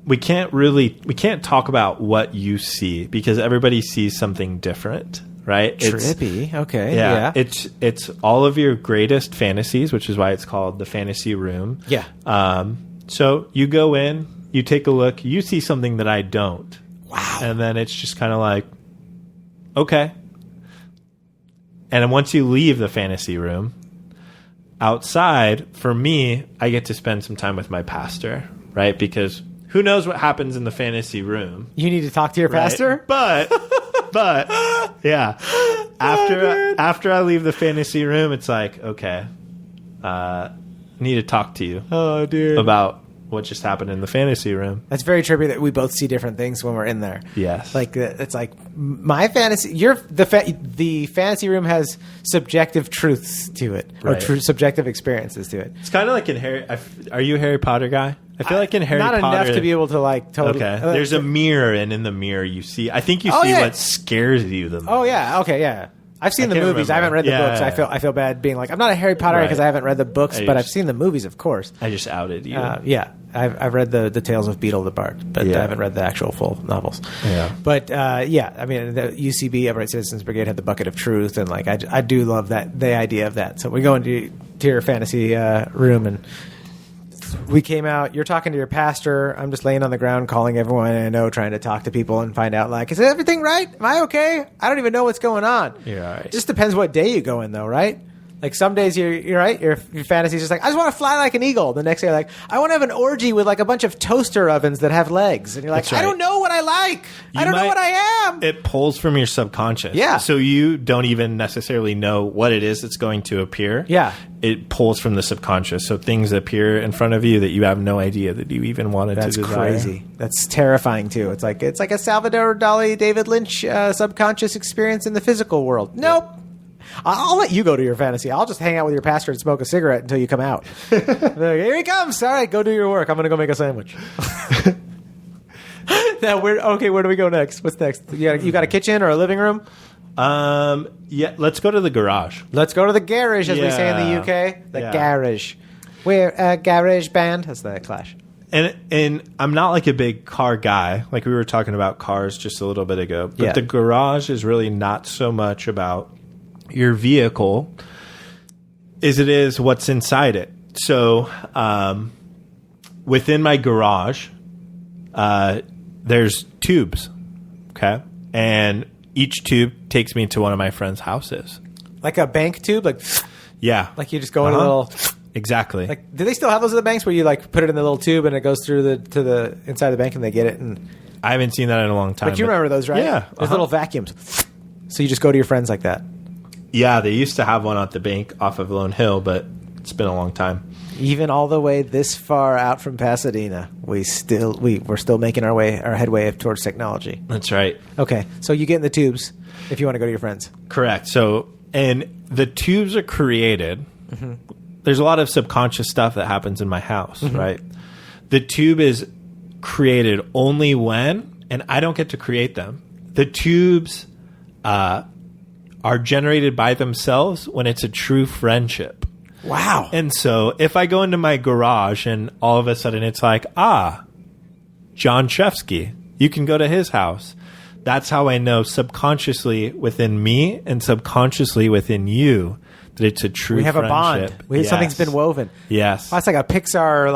Speaker 3: we can't talk about what you see because everybody sees something different, right?
Speaker 1: Trippy. Okay.
Speaker 3: Yeah,
Speaker 1: Yeah.
Speaker 3: it's all of your greatest fantasies, which is why it's called the fantasy room.
Speaker 1: Yeah.
Speaker 3: So you go in, you take a look, you see something that I don't.
Speaker 1: Wow.
Speaker 3: And then it's just kind of like, okay. And then once you leave the fantasy room, outside, for me, I get to spend some time with my pastor, right? Because who knows what happens in the fantasy room?
Speaker 1: You need to talk to your
Speaker 3: Right?
Speaker 1: pastor?
Speaker 3: But yeah. After I leave the fantasy room, it's like, okay, need to talk to you
Speaker 1: Oh, dude.
Speaker 3: about what just happened in the fantasy room.
Speaker 1: That's very trippy that we both see different things when we're in there.
Speaker 3: Yes.
Speaker 1: Like it's like my fantasy. The fantasy room has subjective truths to it, or
Speaker 3: Right.
Speaker 1: subjective experiences to it.
Speaker 3: It's kind of like in Harry. Are you a Harry Potter guy? I feel like in Harry
Speaker 1: Not
Speaker 3: Potter,
Speaker 1: enough to be able to like totally.
Speaker 3: Okay, there's a mirror, and in the mirror you see. I think you
Speaker 1: Oh,
Speaker 3: see
Speaker 1: yeah.
Speaker 3: what scares you the most.
Speaker 1: Oh yeah. Okay. Yeah. I've seen the
Speaker 3: can't
Speaker 1: movies. I haven't
Speaker 3: remember.
Speaker 1: read the
Speaker 3: Yeah,
Speaker 1: books.
Speaker 3: yeah,
Speaker 1: I feel bad being like I'm not a Harry Potter
Speaker 3: Right.
Speaker 1: because I haven't read the books,
Speaker 3: I
Speaker 1: but I've
Speaker 3: just-
Speaker 1: seen the movies, of course.
Speaker 3: I just outed you.
Speaker 1: Yeah, I've read the Tales of Beetle the Bard, but
Speaker 3: Yeah.
Speaker 1: I haven't read the actual full novels.
Speaker 3: Yeah.
Speaker 1: But yeah, I mean, the UCB Upright Citizens Brigade had the Bucket of Truth, and like I do love the idea of that. So we go into your fantasy room, and we came out. You're talking to your pastor. I'm just laying on the ground, calling everyone I know, trying to talk to people and find out like, is everything right? Am I okay? I don't even know what's going on.
Speaker 3: You're all right.
Speaker 1: It just depends what day you go in, though, right? Like some days you're right. Your fantasy's just like, I just want to fly like an eagle. The next day you're like, I want to have an orgy with like a bunch of toaster ovens that have legs. And you're like,
Speaker 3: That's right.
Speaker 1: I don't know what I like. I don't know what I am.
Speaker 3: It pulls from your subconscious.
Speaker 1: Yeah.
Speaker 3: So you don't even necessarily know what it is that's going to appear.
Speaker 1: Yeah.
Speaker 3: It pulls from the subconscious. So things appear in front of you that you have no idea that you even wanted
Speaker 1: That's
Speaker 3: to desire.
Speaker 1: crazy. That's terrifying too. It's like a Salvador Dali, David Lynch subconscious experience in the physical world. Nope. I'll let you go to your fantasy. I'll just hang out with your pastor and smoke a cigarette until you come out. Like, here he comes. All right, go do your work. I'm going to go make a sandwich. Now, where do we go next? What's next? You got a kitchen or a living room?
Speaker 3: Yeah, let's go to the garage.
Speaker 1: Let's go to the garage, as we say in the
Speaker 3: Yeah.
Speaker 1: UK. The
Speaker 3: Yeah.
Speaker 1: garage. We're a garage band. That's the Clash.
Speaker 3: And I'm not like a big car guy. Like we were talking about cars just a little bit ago. But
Speaker 1: Yeah.
Speaker 3: the garage is really not so much about your vehicle as it is what's inside it. So within my garage, there's tubes. Okay. And each tube takes me to one of my friends' houses.
Speaker 1: Like a bank tube?
Speaker 3: Yeah.
Speaker 1: Like you just go in a little...
Speaker 3: Exactly.
Speaker 1: Like, do they still have those at the banks where you like put it in the little tube and it goes through to the inside the bank and they get it? And
Speaker 3: I haven't seen that in a long time.
Speaker 1: but you remember those, right?
Speaker 3: Yeah.
Speaker 1: There's little vacuums. So you just go to your friends like that.
Speaker 3: Yeah, they used to have one at the bank off of Lone Hill, but it's been a long time.
Speaker 1: Even all the way this far out from Pasadena, we're still making our headway towards technology.
Speaker 3: That's right.
Speaker 1: Okay, so you get in the tubes if you want to go to your friends.
Speaker 3: Correct. So, and the tubes are created.
Speaker 1: Mm-hmm.
Speaker 3: There's a lot of subconscious stuff that happens in my house,
Speaker 1: Mm-hmm.
Speaker 3: right? The tube is created only when, and I don't get to create them. The tubes are generated by themselves when it's a true friendship.
Speaker 1: Wow.
Speaker 3: And so if I go into my garage and all of a sudden it's like, Jon Shefsky, you can go to his house. That's how I know subconsciously within me and subconsciously within you that it's a true
Speaker 1: we have
Speaker 3: friendship.
Speaker 1: a bond. Something's been woven.
Speaker 3: Yes.
Speaker 1: That's like a Pixar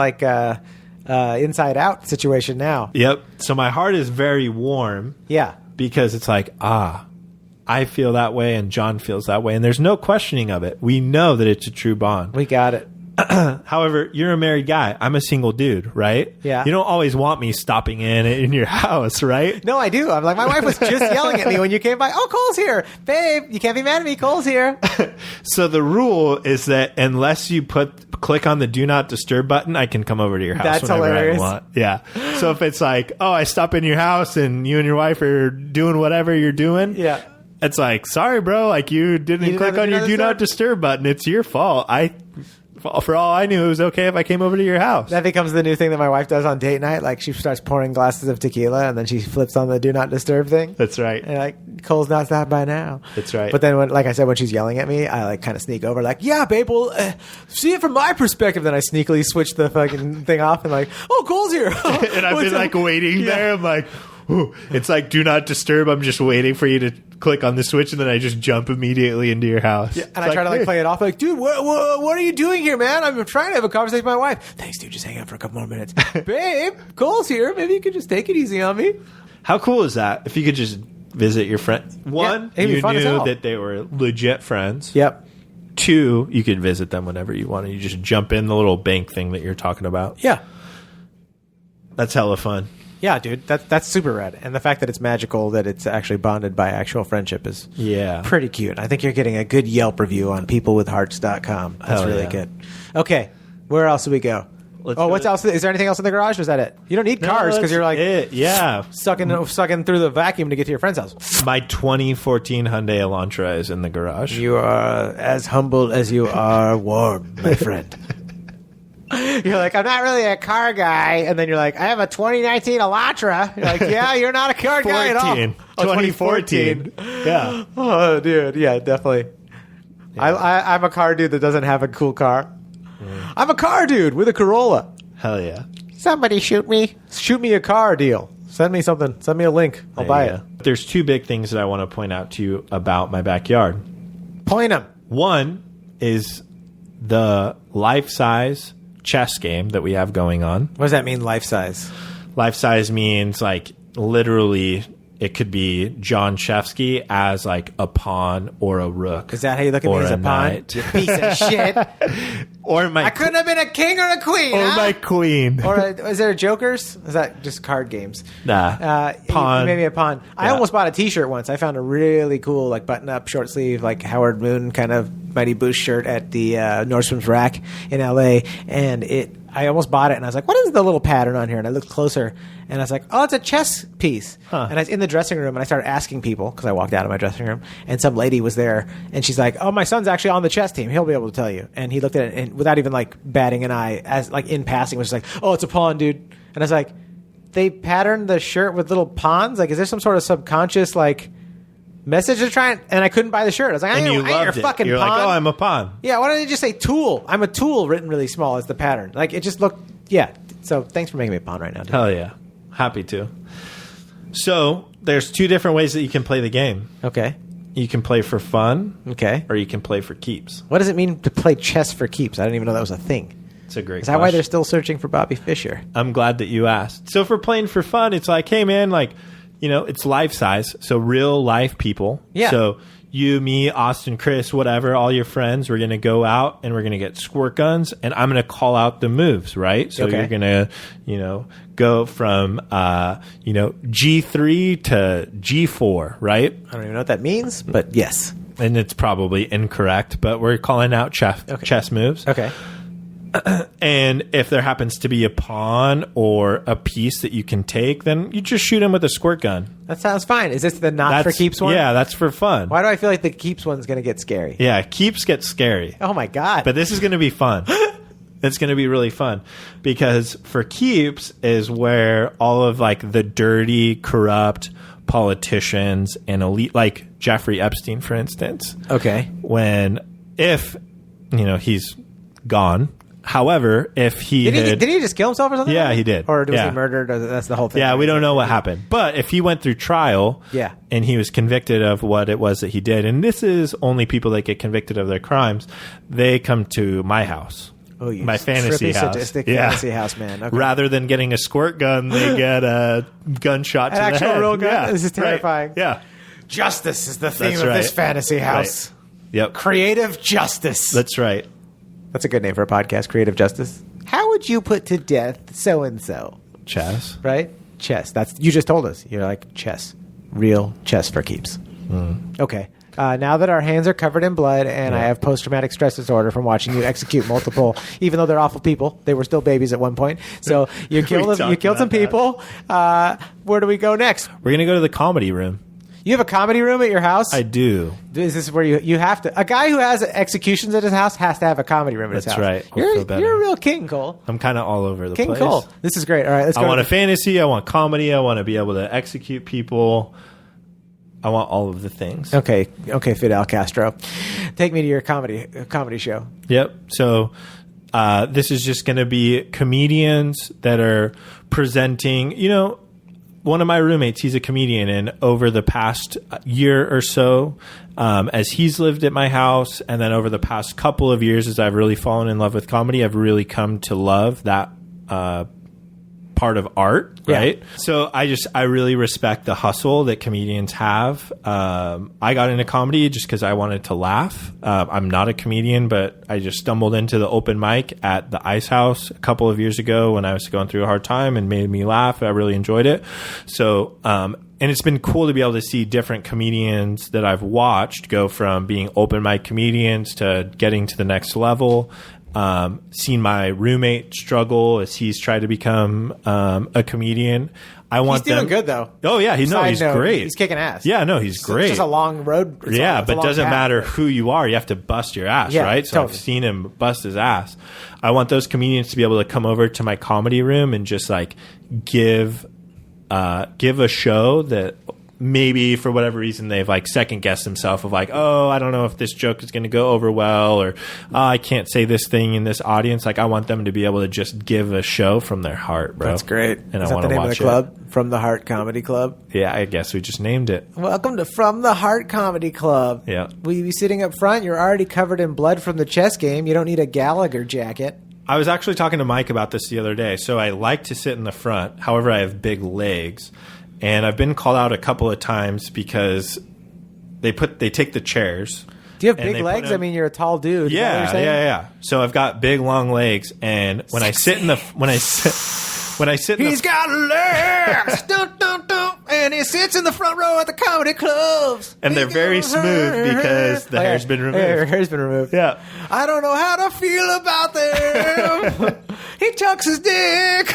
Speaker 1: Inside Out situation now.
Speaker 3: Yep. So my heart is very warm
Speaker 1: Yeah.
Speaker 3: because it's like, I feel that way and John feels that way. And there's no questioning of it. We know that it's a true bond.
Speaker 1: We got it.
Speaker 3: However, you're a married guy. I'm a single dude, right?
Speaker 1: Yeah.
Speaker 3: You don't always want me stopping in your house, right?
Speaker 1: No, I do. I'm like, my wife was just yelling at me when you came by. Oh, Cole's here. Babe, you can't be mad at me. Cole's here.
Speaker 3: So the rule is that unless you click on the do not disturb button, I can come over to your house
Speaker 1: That's
Speaker 3: whenever
Speaker 1: hilarious.
Speaker 3: I want. Yeah. So if it's like, I stop in your house and you and your wife are doing whatever you're doing,
Speaker 1: Yeah.
Speaker 3: It's like, sorry, bro. Like, you didn't click on your do not disturb button. It's your fault. For all I knew, it was okay if I came over to your house.
Speaker 1: That becomes the new thing that my wife does on date night. Like, she starts pouring glasses of tequila, and then she flips on the do not disturb thing.
Speaker 3: That's right.
Speaker 1: And like, Cole's not that by now.
Speaker 3: That's right.
Speaker 1: But then, like I said, when she's yelling at me, I like kind of sneak over, like, yeah, babe, well, see it from my perspective. Then I sneakily switch the fucking thing off and like, oh, Cole's here.
Speaker 3: And I've been like waiting there. I'm like, ooh. It's like do not disturb. I'm just waiting for you to click on the switch, and then I just jump immediately into your house.
Speaker 1: Yeah, and I try to like play it off, like, dude, what are you doing here, man? I'm trying to have a conversation with my wife. Thanks, dude. Just hang out for a couple more minutes. Babe, Cole's here. Maybe you could just take it easy on me.
Speaker 3: How cool is that? If you could just visit your friend. One,
Speaker 1: it'd be
Speaker 3: you
Speaker 1: fun as
Speaker 3: knew
Speaker 1: hell.
Speaker 3: that they were legit friends.
Speaker 1: Yep.
Speaker 3: Two, you could visit them whenever you want. You just jump in the little bank thing that you're talking about.
Speaker 1: Yeah.
Speaker 3: That's hella fun.
Speaker 1: Yeah, dude, that's super rad. And the fact that it's magical, that it's actually bonded by actual friendship is pretty cute. I think you're getting a good Yelp review on peoplewithhearts.com. That's
Speaker 3: Hell
Speaker 1: really
Speaker 3: yeah.
Speaker 1: good. Okay, where else do we go? What's else? Is there anything else in the garage, or is that it? You don't need cars because you're like sucking through the vacuum to get to your friend's house.
Speaker 3: My 2014 Hyundai Elantra is in the garage.
Speaker 1: You are as humble as you are warm, my friend. You're like, I'm not really a car guy. And then you're like, I have a 2019 Elantra. You're like, yeah, you're not a car guy at all.
Speaker 3: 2014. Yeah.
Speaker 1: Oh, dude. Yeah, definitely. Yeah. I'm a car dude that doesn't have a cool car. I'm a car dude with a Corolla.
Speaker 3: Hell yeah.
Speaker 1: Somebody shoot me. Shoot me a car deal. Send me something. Send me a link. I'll buy it.
Speaker 3: There's two big things that I want to point out to you about my backyard.
Speaker 1: Point them.
Speaker 3: One is the life-size chess game that we have going on.
Speaker 1: What does that mean, life size?
Speaker 3: Life size means like literally it could be Jon Shefsky as like a pawn or a rook.
Speaker 1: Is that how you look at me, as a pawn? You piece of shit.
Speaker 3: Or my
Speaker 1: I couldn't have been a king or a queen.
Speaker 3: Or my queen.
Speaker 1: Or is there a jokers? Is that just card games?
Speaker 3: Nah. Pawn.
Speaker 1: Maybe a pawn. Yeah. I almost bought a t-shirt once. I found a really cool like button-up short sleeve like Howard Moon kind of Mighty Boost shirt at the Nordstrom's Rack in LA, and I almost bought it, and I was like, what is the little pattern on here? And I looked closer, and I was like, oh, it's a chess piece. Huh. And I was in the dressing room, and I started asking people, because I walked out of my dressing room, and some lady was there, and she's like, oh, my son's actually on the chess team. He'll be able to tell you. And he looked at it, and without even like batting an eye, as like in passing, was just like, oh, it's a pawn, dude. And I was like, they patterned the shirt with little pawns? Like, is there some sort of subconscious, like, message to try and I couldn't buy the shirt. I was like, I ain't your fucking
Speaker 3: You're
Speaker 1: pawn.
Speaker 3: like, oh, I'm a pawn.
Speaker 1: Yeah, why don't they just say tool? I'm a tool written really small as the pattern. Like, it just looked, yeah. So thanks for making me a pawn right now, dude.
Speaker 3: Hell yeah. Happy to. So there's two different ways that you can play the game.
Speaker 1: Okay.
Speaker 3: You can play for fun.
Speaker 1: Okay.
Speaker 3: Or you can play for keeps.
Speaker 1: What does it mean to play chess for keeps? I didn't even know that was a thing.
Speaker 3: It's a great question.
Speaker 1: Is that why they're still searching for Bobby Fischer?
Speaker 3: I'm glad that you asked. So for playing for fun, it's like, hey, man, like, you know, it's life size. So real life people.
Speaker 1: Yeah.
Speaker 3: So you, me, Austin, Chris, whatever, all your friends, we're going to go out and we're going to get squirt guns and I'm going to call out the moves, right? So you're going to, you know, go from, you know, G3 to G4, right?
Speaker 1: I don't even know what that means, but yes.
Speaker 3: And it's probably incorrect, but we're calling out chess moves.
Speaker 1: Okay.
Speaker 3: And if there happens to be a pawn or a piece that you can take, then you just shoot him with a squirt gun.
Speaker 1: That sounds fine. Is this the not for keeps one?
Speaker 3: Yeah, that's for fun.
Speaker 1: Why do I feel like the keeps one's going to get scary?
Speaker 3: Yeah, keeps get scary.
Speaker 1: Oh my God.
Speaker 3: But this is going to be fun. It's going to be really fun because for keeps is where all of like the dirty, corrupt politicians and elite, like Jeffrey Epstein, for instance.
Speaker 1: Okay.
Speaker 3: If, you know, he's gone. However, if he
Speaker 1: did he just kill himself or something?
Speaker 3: Yeah, he did.
Speaker 1: Or was he murdered? Or that's the whole thing.
Speaker 3: Yeah, we don't know what happened. But if he went through trial, and he was convicted of what it was that he did, and this is only people that get convicted of their crimes, they come to my house.
Speaker 1: Oh, you
Speaker 3: my fantasy house.
Speaker 1: Sadistic fantasy house, man. Okay.
Speaker 3: Rather than getting a squirt gun, they get a gunshot to the head.
Speaker 1: An actual real gun?
Speaker 3: Yeah,
Speaker 1: this is terrifying.
Speaker 3: Right. Yeah.
Speaker 1: Justice is the theme of this fantasy house.
Speaker 3: Right. Yep.
Speaker 1: Creative justice.
Speaker 3: That's right.
Speaker 1: That's a good name for a podcast, Creative Justice. How would you put to death so-and-so?
Speaker 3: Chess.
Speaker 1: Right? Chess. You just told us. You're like, chess. Real chess for keeps. Okay. Now that our hands are covered in blood and I have post-traumatic stress disorder from watching you execute multiple, even though they're awful people, they were still babies at one point. So you killed some people. Where do we go next?
Speaker 3: We're going to go to the comedy room.
Speaker 1: You have a comedy room at your house?
Speaker 3: I do.
Speaker 1: Is this where you have to? A guy who has executions at his house has to have a comedy room at his
Speaker 3: That's
Speaker 1: house.
Speaker 3: right. I'll feel better.
Speaker 1: You're a real king, Cole.
Speaker 3: I'm kind of all over the
Speaker 1: King
Speaker 3: place.
Speaker 1: Cole. This is great. All right, let's go.
Speaker 3: I want a fantasy. I want comedy. I want to be able to execute people. I want all of the things.
Speaker 1: Okay, Fidel Castro. Take me to your comedy show.
Speaker 3: Yep. So this is just going to be comedians that are presenting, one of my roommates, he's a comedian, and over the past year or so, as he's lived at my house, and then over the past couple of years, as I've really fallen in love with comedy, I've really come to love that part of art, right? Yeah. So I really respect the hustle that comedians have. I got into comedy just because I wanted to laugh. I'm not a comedian, but I just stumbled into the open mic at the Ice House a couple of years ago when I was going through a hard time and made me laugh. I really enjoyed it. So, and it's been cool to be able to see different comedians that I've watched go from being open mic comedians to getting to the next level. Seen my roommate struggle as he's tried to become a comedian. He's doing
Speaker 1: good though.
Speaker 3: Oh yeah, he's great.
Speaker 1: He's kicking ass.
Speaker 3: Yeah, no, he's great.
Speaker 1: It's just a long road.
Speaker 3: But it doesn't matter who you are. You have to bust your ass, right? So totally. I've seen him bust his ass. I want those comedians to be able to come over to my comedy room and just like give a show that maybe for whatever reason they've like second guessed themselves of like, oh, I don't know if this joke is going to go over well, or I can't say this thing in this audience. Like I want them to be able to just give a show from their heart, bro.
Speaker 1: That's great.
Speaker 3: And
Speaker 1: is
Speaker 3: I want to watch
Speaker 1: the name of the club? From the Heart Comedy Club?
Speaker 3: Yeah, I guess we just named it.
Speaker 1: Welcome to From the Heart Comedy Club.
Speaker 3: Yeah.
Speaker 1: Will you be sitting up front? You're already covered in blood from the chess game. You don't need a Gallagher jacket.
Speaker 3: I was actually talking to Mike about this the other day. So I like to sit in the front. However, I have big legs. And I've been called out a couple of times because they take the chairs.
Speaker 1: Do you have big legs? I mean, you're a tall dude.
Speaker 3: Yeah. So I've got big, long legs, and when I sit in the
Speaker 1: he's got legs, dun, dun, dun, and he sits in the front row at the comedy clubs.
Speaker 3: And they're very smooth because the hair's been removed.
Speaker 1: Hair's been removed.
Speaker 3: Yeah.
Speaker 1: I don't know how to feel about them. He tucks his dick.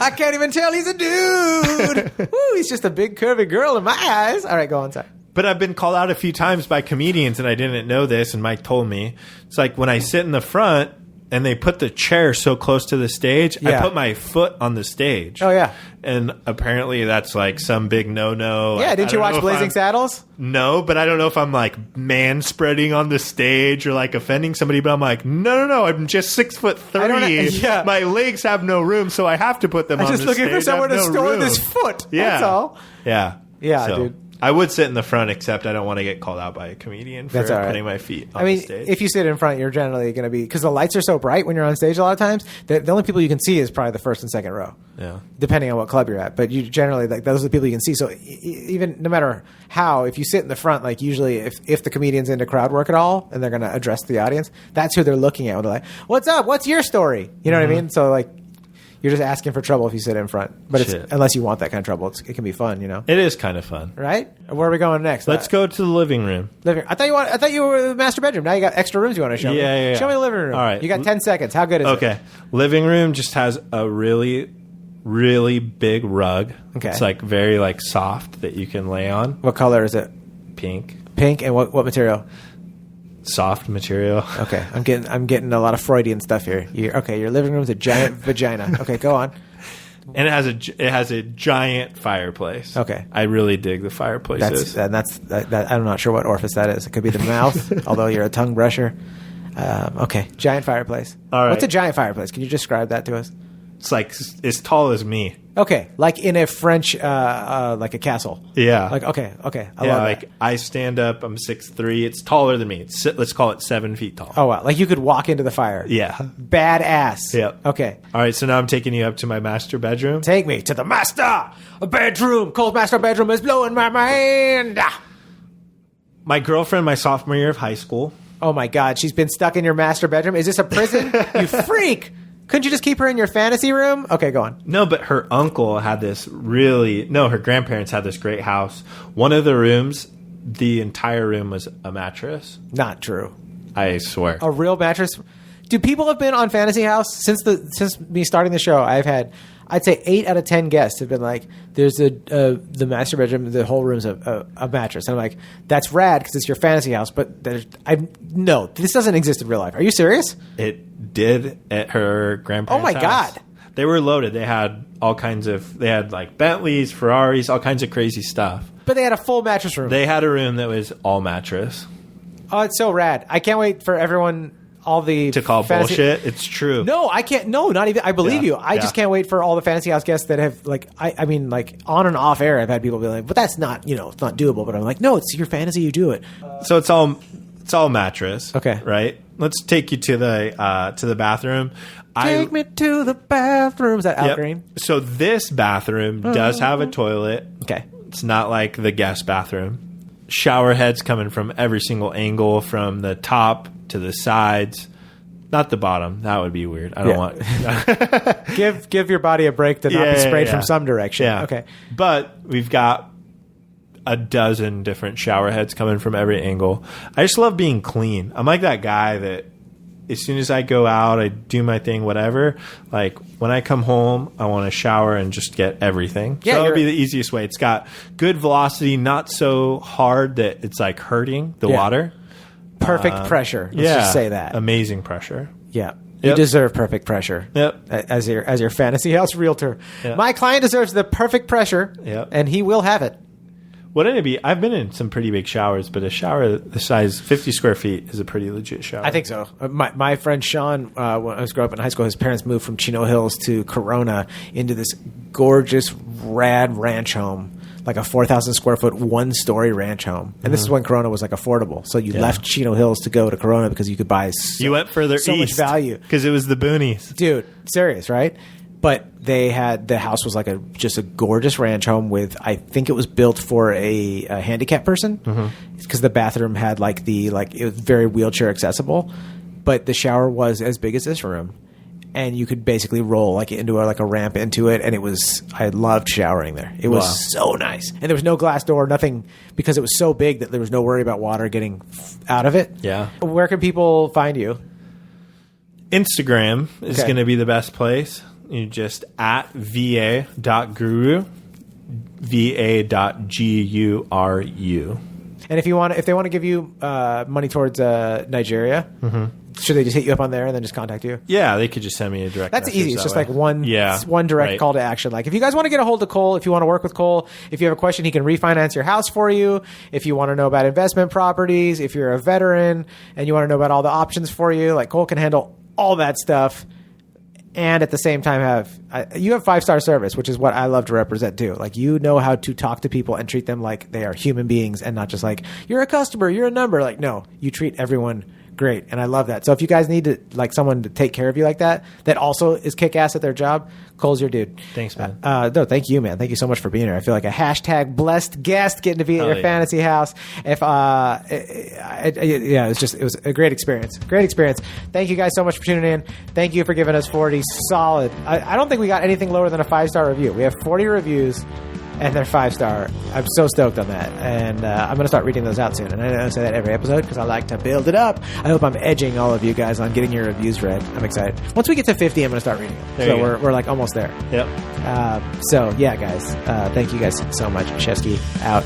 Speaker 1: I can't even tell he's a dude. Woo, he's just a big curvy girl in my eyes. All right, go on, sorry.
Speaker 3: But I've been called out a few times by comedians, and I didn't know this, and Mike told me. It's like when I sit in the front and they put the chair so close to the stage, I put my foot on the stage.
Speaker 1: Oh, yeah.
Speaker 3: And apparently that's like some big no-no.
Speaker 1: Yeah, didn't you watch Blazing Saddles?
Speaker 3: No, but I don't know if I'm like man-spreading on the stage or like offending somebody, but I'm like, no, I'm just 6'3".
Speaker 1: Yeah.
Speaker 3: My legs have no room, so I have to put them on the stage.
Speaker 1: I'm just looking for somewhere to store this foot.
Speaker 3: Yeah.
Speaker 1: That's all.
Speaker 3: Yeah.
Speaker 1: Yeah, dude.
Speaker 3: I would sit in the front, except I don't want to get called out by a comedian for putting my feet on the stage.
Speaker 1: If you sit in front, you're generally going to be... Because the lights are so bright when you're on stage a lot of times, the only people you can see is probably the first and second row.
Speaker 3: Yeah.
Speaker 1: Depending on what club you're at. But you generally... like those are the people you can see. So even no matter how, if you sit in the front, like usually if the comedian's into crowd work at all and they're going to address the audience, that's who they're looking at. They're like, what's up? What's your story? You know what I mean? So like... You're just asking for trouble if you sit in front. But unless you want that kind of trouble, it can be fun,
Speaker 3: It is kind of fun.
Speaker 1: Right? Where are we going next?
Speaker 3: Let's go to the living room.
Speaker 1: I thought you were the master bedroom. Now you got extra rooms you want to show me.
Speaker 3: Yeah.
Speaker 1: Show me the living room.
Speaker 3: All right.
Speaker 1: You got 10 seconds. How good is it?
Speaker 3: Okay. Living room just has a really, really big rug.
Speaker 1: Okay.
Speaker 3: It's like very like soft that you can lay on.
Speaker 1: What color is it?
Speaker 3: Pink.
Speaker 1: Pink, and what material?
Speaker 3: Soft material.
Speaker 1: Okay, I'm getting a lot of Freudian stuff here. Your living room's a giant vagina. Okay, go on.
Speaker 3: And it has a giant fireplace.
Speaker 1: Okay,
Speaker 3: I really dig the fireplaces.
Speaker 1: I'm not sure what orifice that is. It could be the mouth, although you're a tongue brusher. Okay, giant fireplace.
Speaker 3: All right.
Speaker 1: What's a giant fireplace? Can you describe that to us?
Speaker 3: It's like as tall as me.
Speaker 1: Okay, like in a French, like a castle.
Speaker 3: Yeah.
Speaker 1: Like okay. I
Speaker 3: love
Speaker 1: like
Speaker 3: that. I stand up. I'm 6'3". It's taller than me. Let's call it 7 feet tall.
Speaker 1: Oh wow! Like you could walk into the fire.
Speaker 3: Yeah.
Speaker 1: Badass.
Speaker 3: Yeah.
Speaker 1: Okay.
Speaker 3: All right. So now I'm taking you up to my master bedroom.
Speaker 1: Take me to the master bedroom. Cole's master bedroom is blowing my mind.
Speaker 3: My girlfriend, my sophomore year of high school.
Speaker 1: Oh my God! She's been stuck in your master bedroom. Is this a prison? You freak! Couldn't you just keep her in your fantasy room? Okay, go on.
Speaker 3: No, but her uncle had this her grandparents had this great house. One of the rooms, the entire room was a mattress.
Speaker 1: Not true.
Speaker 3: I swear.
Speaker 1: A real mattress? Do people have been on Fantasy House since me starting the show? I'd say 8 out of 10 guests have been like, "There's the master bedroom, the whole room's a mattress." And I'm like, "That's rad because it's your fantasy house." But no, this doesn't exist in real life. Are you serious?
Speaker 3: It did at her grandparents'
Speaker 1: Oh my
Speaker 3: house.
Speaker 1: God.
Speaker 3: They were loaded. They had all kinds of. They had like Bentleys, Ferraris, all kinds of crazy stuff.
Speaker 1: But they had a full mattress room.
Speaker 3: They had a room that was all mattress.
Speaker 1: Oh, it's so rad! I can't wait for everyone. All the
Speaker 3: To call
Speaker 1: fantasy-
Speaker 3: bullshit. It's true.
Speaker 1: No, I can't. No, not even. I believe
Speaker 3: Yeah,
Speaker 1: you. I
Speaker 3: yeah.
Speaker 1: just can't wait for all the fantasy house guests that have like. I mean, like on and off air, I've had people be like, "But that's not, it's not doable." But I'm like, "No, it's your fantasy. You do it."
Speaker 3: So it's all mattress.
Speaker 1: Okay.
Speaker 3: Right. Let's take you to the bathroom.
Speaker 1: Take me to the bathroom. Is that Al
Speaker 3: Yep.
Speaker 1: Green?
Speaker 3: So this bathroom does have a toilet.
Speaker 1: Okay.
Speaker 3: It's not like the guest bathroom. Shower heads coming from every single angle, from the top to the sides, not the bottom. That would be weird. I don't want.
Speaker 1: Give your body a break to not be sprayed from some direction.
Speaker 3: Yeah.
Speaker 1: Okay.
Speaker 3: But we've got a dozen different shower heads coming from every angle. I just love being clean. I'm like that guy that as soon as I go out, I do my thing, whatever. Like when I come home, I want to shower and just get everything.
Speaker 1: Yeah,
Speaker 3: so that'll be the easiest way. It's got good velocity, not so hard that it's like hurting the water.
Speaker 1: Perfect pressure. Let's just say that.
Speaker 3: Amazing pressure.
Speaker 1: Yeah. You
Speaker 3: Yep.
Speaker 1: deserve perfect pressure.
Speaker 3: Yep.
Speaker 1: As your fantasy house realtor.
Speaker 3: Yep.
Speaker 1: My client deserves the perfect pressure.
Speaker 3: Yep.
Speaker 1: And he will have it.
Speaker 3: Wouldn't it be? I've been in some pretty big showers, but a shower the size 50 square feet is a pretty legit shower.
Speaker 1: I think so. My friend Sean, when I was growing up in high school, his parents moved from Chino Hills to Corona into this gorgeous, rad ranch home, like a 4,000 square foot, 1-story ranch home. And this is when Corona was like affordable. So you left Chino Hills to go to Corona because you could buy
Speaker 3: you went further
Speaker 1: so
Speaker 3: east.
Speaker 1: much value.
Speaker 3: Because it was the boonies.
Speaker 1: Dude, serious, right? But the house was like just a gorgeous ranch home with, I think it was built for a handicapped person because the bathroom had it was very wheelchair accessible, but the shower was as big as this room, and you could basically roll into a ramp into it, and I loved showering there. It was so nice, and there was no glass door, nothing, because it was so big that there was no worry about water getting out of it.
Speaker 3: Yeah.
Speaker 1: Where can people find you?
Speaker 3: Instagram is
Speaker 1: Okay.
Speaker 3: going to be the best place. You just at va.guru, va.guru.
Speaker 1: And if they want to give you money towards Nigeria, should they just hit you up on there and then just contact you?
Speaker 3: Yeah, they could just send me a direct
Speaker 1: That's
Speaker 3: message
Speaker 1: easy. It's
Speaker 3: that
Speaker 1: just
Speaker 3: way.
Speaker 1: like one direct
Speaker 3: right.
Speaker 1: call to action. Like if you guys want to get a hold of Cole, if you want to work with Cole, if you have a question, he can refinance your house for you. If you want to know about investment properties, if you're a veteran and you want to know about all the options for you, like Cole can handle all that stuff. And at the same time you have 5-star service, which is what I love to represent too. Like, you know how to talk to people and treat them like they are human beings and not just like, you're a customer, you're a number. Like, no, you treat everyone great. And I love that. So if you guys need someone to take care of you like that also is kick ass at their job, Cole's your dude.
Speaker 3: Thanks, man.
Speaker 1: No, thank you, man. Thank you so much for being here. I feel like a hashtag blessed guest getting to be at your fantasy house. It was a great experience. Great experience. Thank you guys so much for tuning in. Thank you for giving us 40 solid. I don't think we got anything lower than a 5-star review. We have 40 reviews and they're 5-star. I'm so stoked on that. And I'm going to start reading those out soon. And I don't say that every episode because I like to build it up. I hope I'm edging all of you guys on getting your reviews read. I'm excited. Once we get to 50, I'm going to start reading them. So we're like almost there.
Speaker 3: Yep.
Speaker 1: So yeah, guys. Thank you guys so much. Shefsky out.